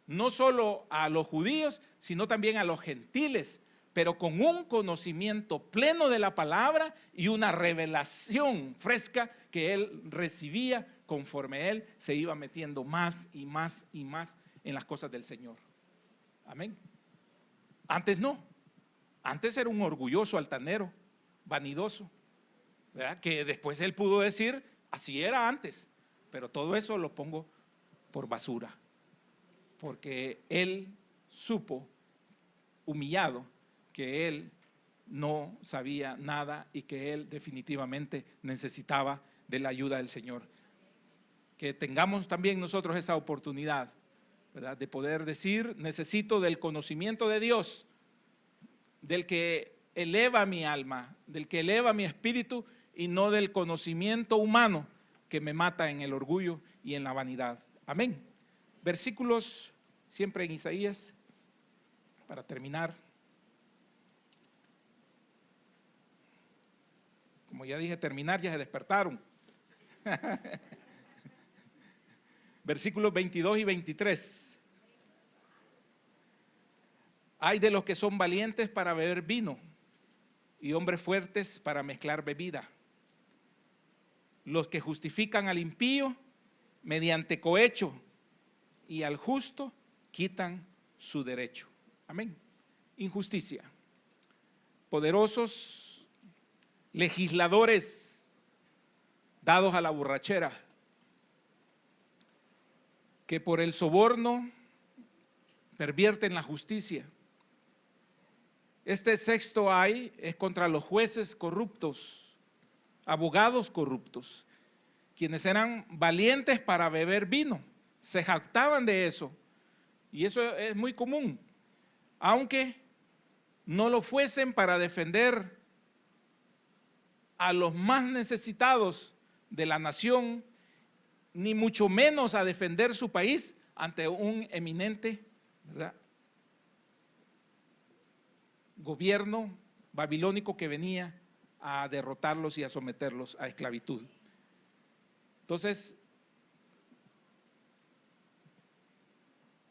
no solo a los judíos, sino también a los gentiles, pero con un conocimiento pleno de la palabra y una revelación fresca que él recibía conforme él se iba metiendo más y más y más en las cosas del Señor. Amén. Antes no. Antes era un orgulloso, altanero, vanidoso, ¿verdad? Que después él pudo decir, así era antes, pero todo eso lo pongo por basura, porque él supo, humillado, que él no sabía nada y que él definitivamente necesitaba de la ayuda del Señor. Que tengamos también nosotros esa oportunidad, ¿verdad?, de poder decir, necesito del conocimiento de Dios, del que eleva mi alma, del que eleva mi espíritu, y no del conocimiento humano que me mata en el orgullo y en la vanidad. Amén. Versículos siempre en Isaías, para terminar. Como ya dije, terminar, ya se despertaron. Versículos 22 y 23. Hay de los que son valientes para beber vino y hombres fuertes para mezclar bebida. Los que justifican al impío mediante cohecho y al justo quitan su derecho. Amén. Injusticia. Poderosos legisladores dados a la borrachera, que por el soborno pervierten la justicia. Este sexto ay es contra los jueces corruptos, abogados corruptos, quienes eran valientes para beber vino, se jactaban de eso, y eso es muy común, aunque no lo fuesen para defender a los más necesitados de la nación, ni mucho menos a defender su país ante un eminente, ¿verdad?, gobierno babilónico que venía a derrotarlos y a someterlos a esclavitud. Entonces,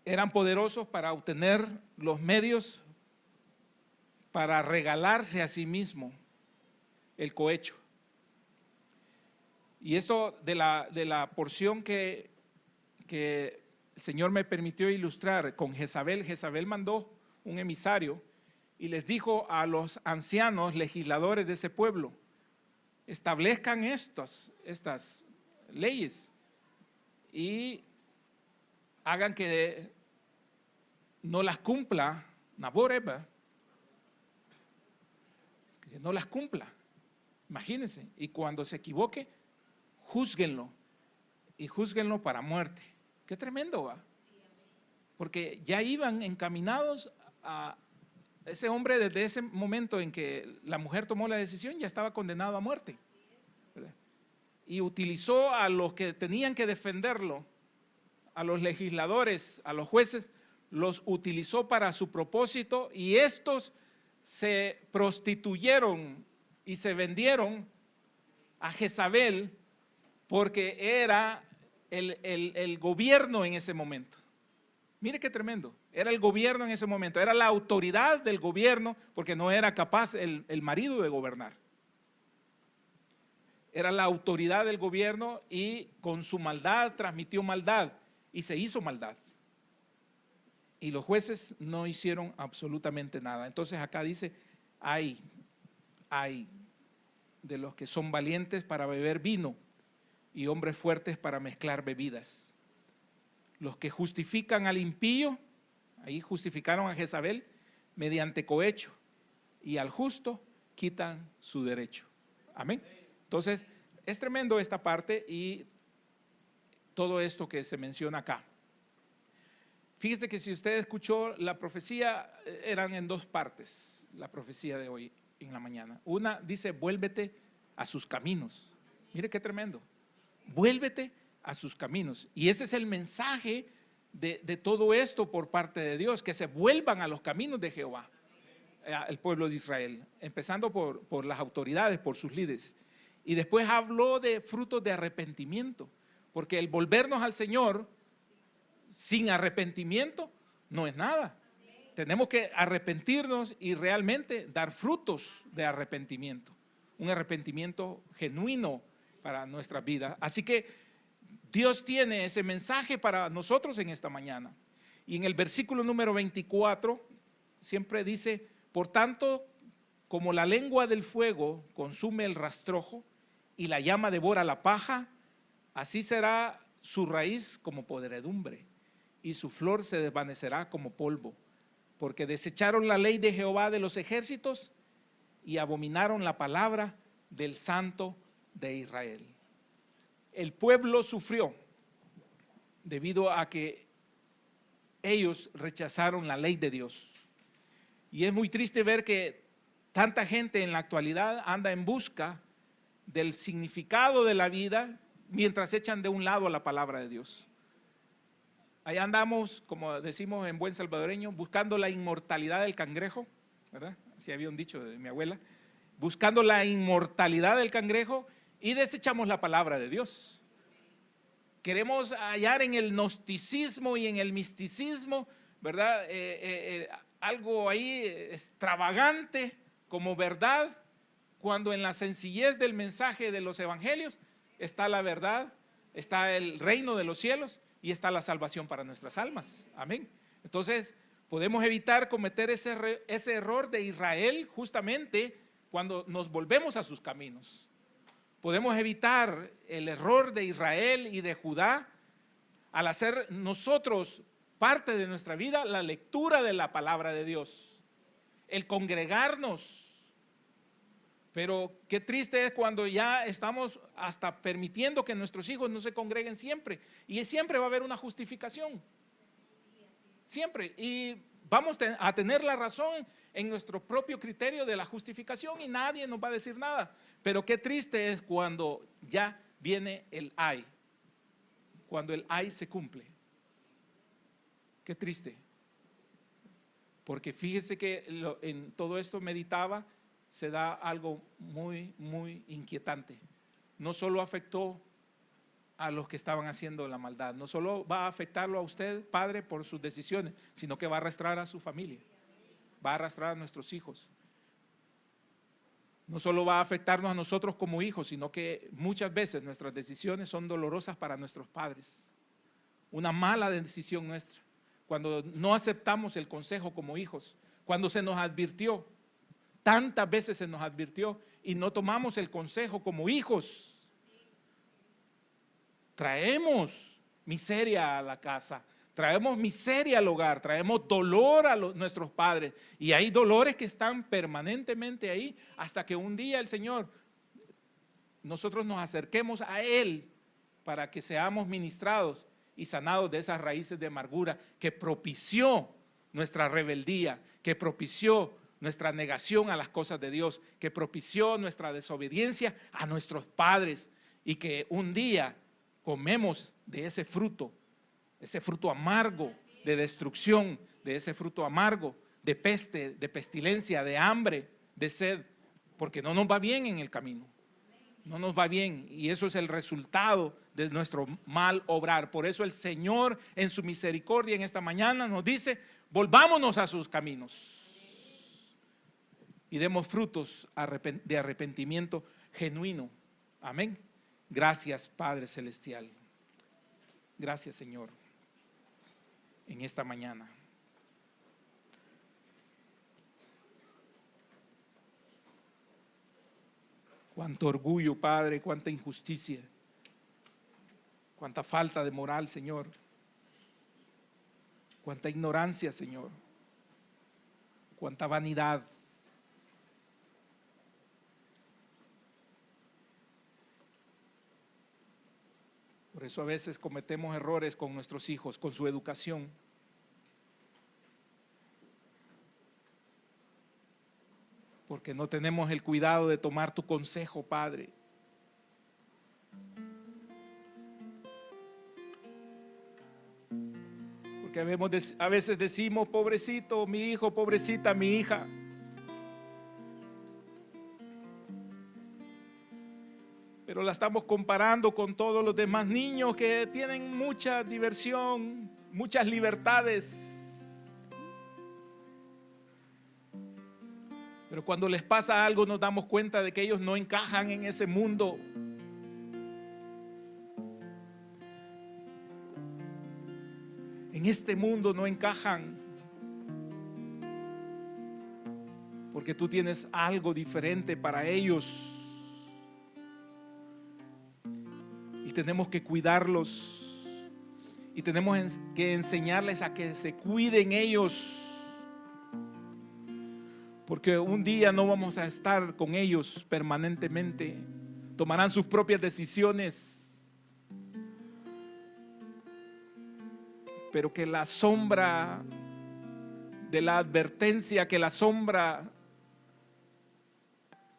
eran poderosos para obtener los medios para regalarse a sí mismo el cohecho. Y esto de la porción que el Señor me permitió ilustrar con Jezabel. Jezabel mandó un emisario y les dijo a los ancianos legisladores de ese pueblo, establezcan estas leyes y hagan que no las cumpla Naboreba, que no las cumpla. Imagínense, y cuando se equivoque, júzguenlo, y júzguenlo para muerte. Qué tremendo, va. Porque ya iban encaminados a ese hombre. Desde ese momento en que la mujer tomó la decisión, ya estaba condenado a muerte, ¿verdad? Y utilizó a los que tenían que defenderlo, a los legisladores, a los jueces, los utilizó para su propósito, y estos se prostituyeron y se vendieron a Jezabel porque era el gobierno en ese momento. Mire qué tremendo, era el gobierno en ese momento, era la autoridad del gobierno, porque no era capaz el marido de gobernar. Era la autoridad del gobierno y con su maldad transmitió maldad y se hizo maldad. Y los jueces no hicieron absolutamente nada. Entonces acá dice, hay de los que son valientes para beber vino y hombres fuertes para mezclar bebidas. Los que justifican al impío, ahí justificaron a Jezabel, mediante cohecho, y al justo quitan su derecho. Amén. Entonces, es tremendo esta parte y todo esto que se menciona acá. Fíjese que si usted escuchó la profecía, eran en dos partes, la profecía de hoy en la mañana. Una dice, vuélvete a sus caminos. Mire qué tremendo. Vuélvete a sus caminos. Y ese es el mensaje de todo esto por parte de Dios, que se vuelvan a los caminos de Jehová, el pueblo de Israel, empezando por las autoridades, por sus líderes. Y después habló de frutos de arrepentimiento, porque el volvernos al Señor sin arrepentimiento no es nada. tenemos que arrepentirnos y realmente dar frutos de arrepentimiento. Un arrepentimiento genuino para nuestra vida. Así que Dios tiene ese mensaje para nosotros en esta mañana. Y en el versículo número 24 siempre dice: por tanto, como la lengua del fuego consume el rastrojo y la llama devora la paja, así será su raíz como podredumbre y su flor se desvanecerá como polvo, porque desecharon la ley de Jehová de los ejércitos y abominaron la palabra del Santo de Israel. El pueblo sufrió debido a que ellos rechazaron la ley de Dios. Y es muy triste ver que tanta gente en la actualidad anda en busca del significado de la vida mientras echan de un lado la palabra de Dios. Allá andamos, como decimos en buen salvadoreño, buscando la inmortalidad del cangrejo, ¿verdad? Así había un dicho de mi abuela. Buscando la inmortalidad del cangrejo y desechamos la palabra de Dios. Queremos hallar en el gnosticismo y en el misticismo, ¿verdad? Algo ahí extravagante como verdad, cuando en la sencillez del mensaje de los evangelios está la verdad, está el reino de los cielos y está la salvación para nuestras almas. Amén. Entonces, podemos evitar cometer ese error de Israel justamente cuando nos volvemos a sus caminos. Podemos evitar el error de Israel y de Judá al hacer nosotros parte de nuestra vida la lectura de la palabra de Dios, el congregarnos. Pero qué triste es cuando ya estamos hasta permitiendo que nuestros hijos no se congreguen siempre. Y siempre va a haber una justificación. Siempre. Y vamos a tener la razón en nuestro propio criterio de la justificación y nadie nos va a decir nada. Pero qué triste es cuando ya viene el ay. Cuando el ay se cumple. Qué triste. Porque fíjese que en todo esto meditaba, se da algo muy, muy inquietante. No solo afectó a los que estaban haciendo la maldad, no solo va a afectarlo a usted, padre, por sus decisiones, sino que va a arrastrar a su familia, va a arrastrar a nuestros hijos. No solo va a afectarnos a nosotros como hijos, sino que muchas veces nuestras decisiones son dolorosas para nuestros padres. Una mala decisión nuestra, cuando no aceptamos el consejo como hijos, cuando se nos advirtió. Tantas veces se nos advirtió y no tomamos el consejo como hijos. Traemos miseria a la casa, traemos miseria al hogar, traemos dolor a nuestros padres. Y hay dolores que están permanentemente ahí hasta que un día el Señor, nosotros nos acerquemos a Él para que seamos ministrados y sanados de esas raíces de amargura que propició nuestra rebeldía, que propició nuestra negación a las cosas de Dios, que propició nuestra desobediencia a nuestros padres y que un día comemos de ese fruto amargo de destrucción, de ese fruto amargo de peste, de pestilencia, de hambre, de sed, porque no nos va bien en el camino, no nos va bien y eso es el resultado de nuestro mal obrar. Por eso el Señor en su misericordia en esta mañana nos dice: volvámonos a sus caminos y demos frutos de arrepentimiento genuino. Amén. Gracias, Padre Celestial. Gracias, Señor, en esta mañana. Cuánto orgullo, Padre, cuánta injusticia, cuánta falta de moral, Señor. Cuánta ignorancia, Señor. Cuánta vanidad. Por eso a veces cometemos errores con nuestros hijos, con su educación. Porque no tenemos el cuidado de tomar tu consejo, Padre. Porque a veces decimos: pobrecito mi hijo, pobrecita mi hija. Pero la estamos comparando con todos los demás niños que tienen mucha diversión, muchas libertades. Pero cuando les pasa algo nos damos cuenta de que ellos no encajan en ese mundo. En este mundo no encajan. Porque tú tienes algo diferente para ellos. Y tenemos que cuidarlos. Y tenemos que enseñarles a que se cuiden ellos. Porque un día no vamos a estar con ellos permanentemente. Tomarán sus propias decisiones. Pero que la sombra de la advertencia, que la sombra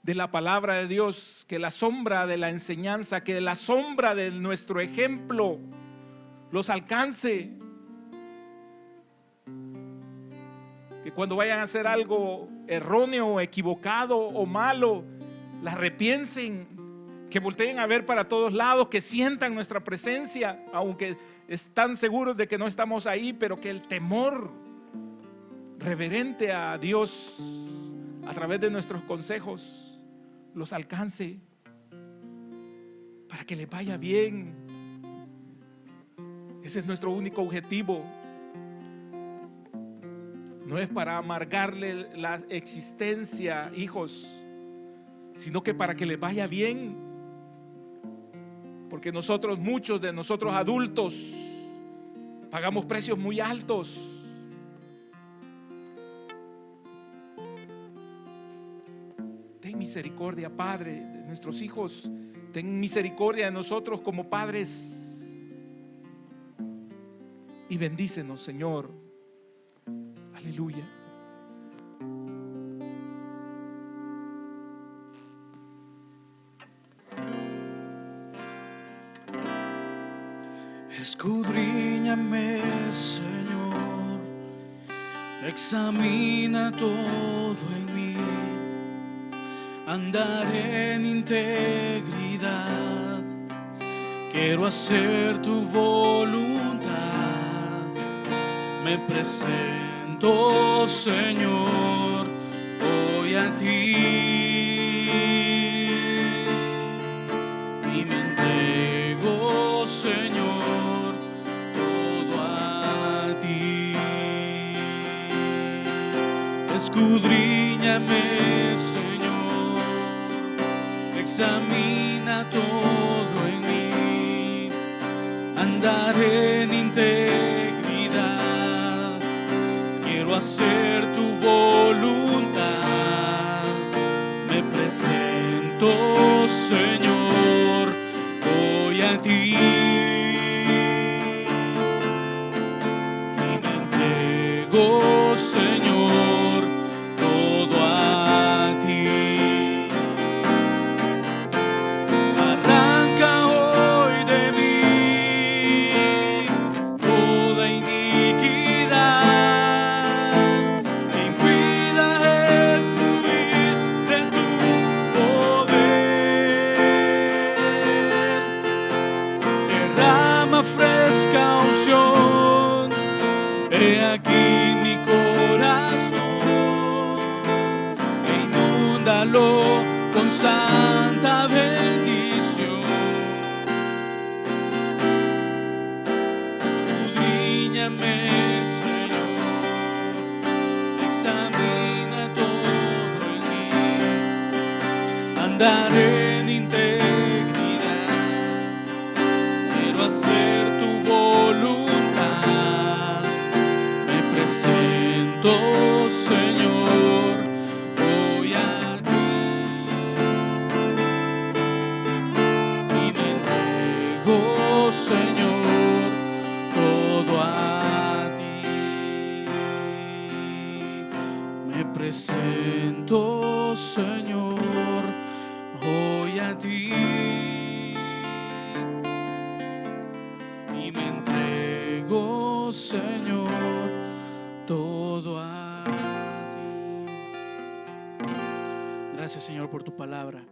de la palabra de Dios, que la sombra de la enseñanza, que la sombra de nuestro ejemplo los alcance. Que cuando vayan a hacer algo erróneo, equivocado o malo, la repiensen, que volteen a ver para todos lados, que sientan nuestra presencia, aunque están seguros de que no estamos ahí, pero que el temor reverente a Dios a través de nuestros consejos los alcance, para que les vaya bien. Ese es nuestro único objetivo. No es para amargarle la existencia, hijos, sino que para que les vaya bien. Porque muchos de nosotros adultos, pagamos precios muy altos. Ten misericordia, Padre, de nuestros hijos. Ten misericordia de nosotros como padres. Y bendícenos, Señor. Aleluya. Escudriñame, Señor, examina todo en mí, andaré en integridad, quiero hacer tu voluntad, me presento, Señor, hoy a ti y me entrego, Señor, todo a ti. Escudriñame, Señor, examina todo en mí, andaré en integridad, quiero hacer tu voluntad, me presento, Señor, hoy a ti y me entrego, Señor, todo a ti. Arranca hoy de mí toda iniquidad, impida el fluir de tu poder, derrama fresca unción, he aquí mi corazón, e inúndalo con santa bendición. Escudriñame, Señor, examina todo en mí, andaré en integridad, quiero hacer tu voluntad, me presento, Señor, hoy a ti y me entrego, Señor, todo a ti. Me presento, Señor, hoy a ti y me entrego, Señor, todo a ti. Gracias, Señor, por tu palabra.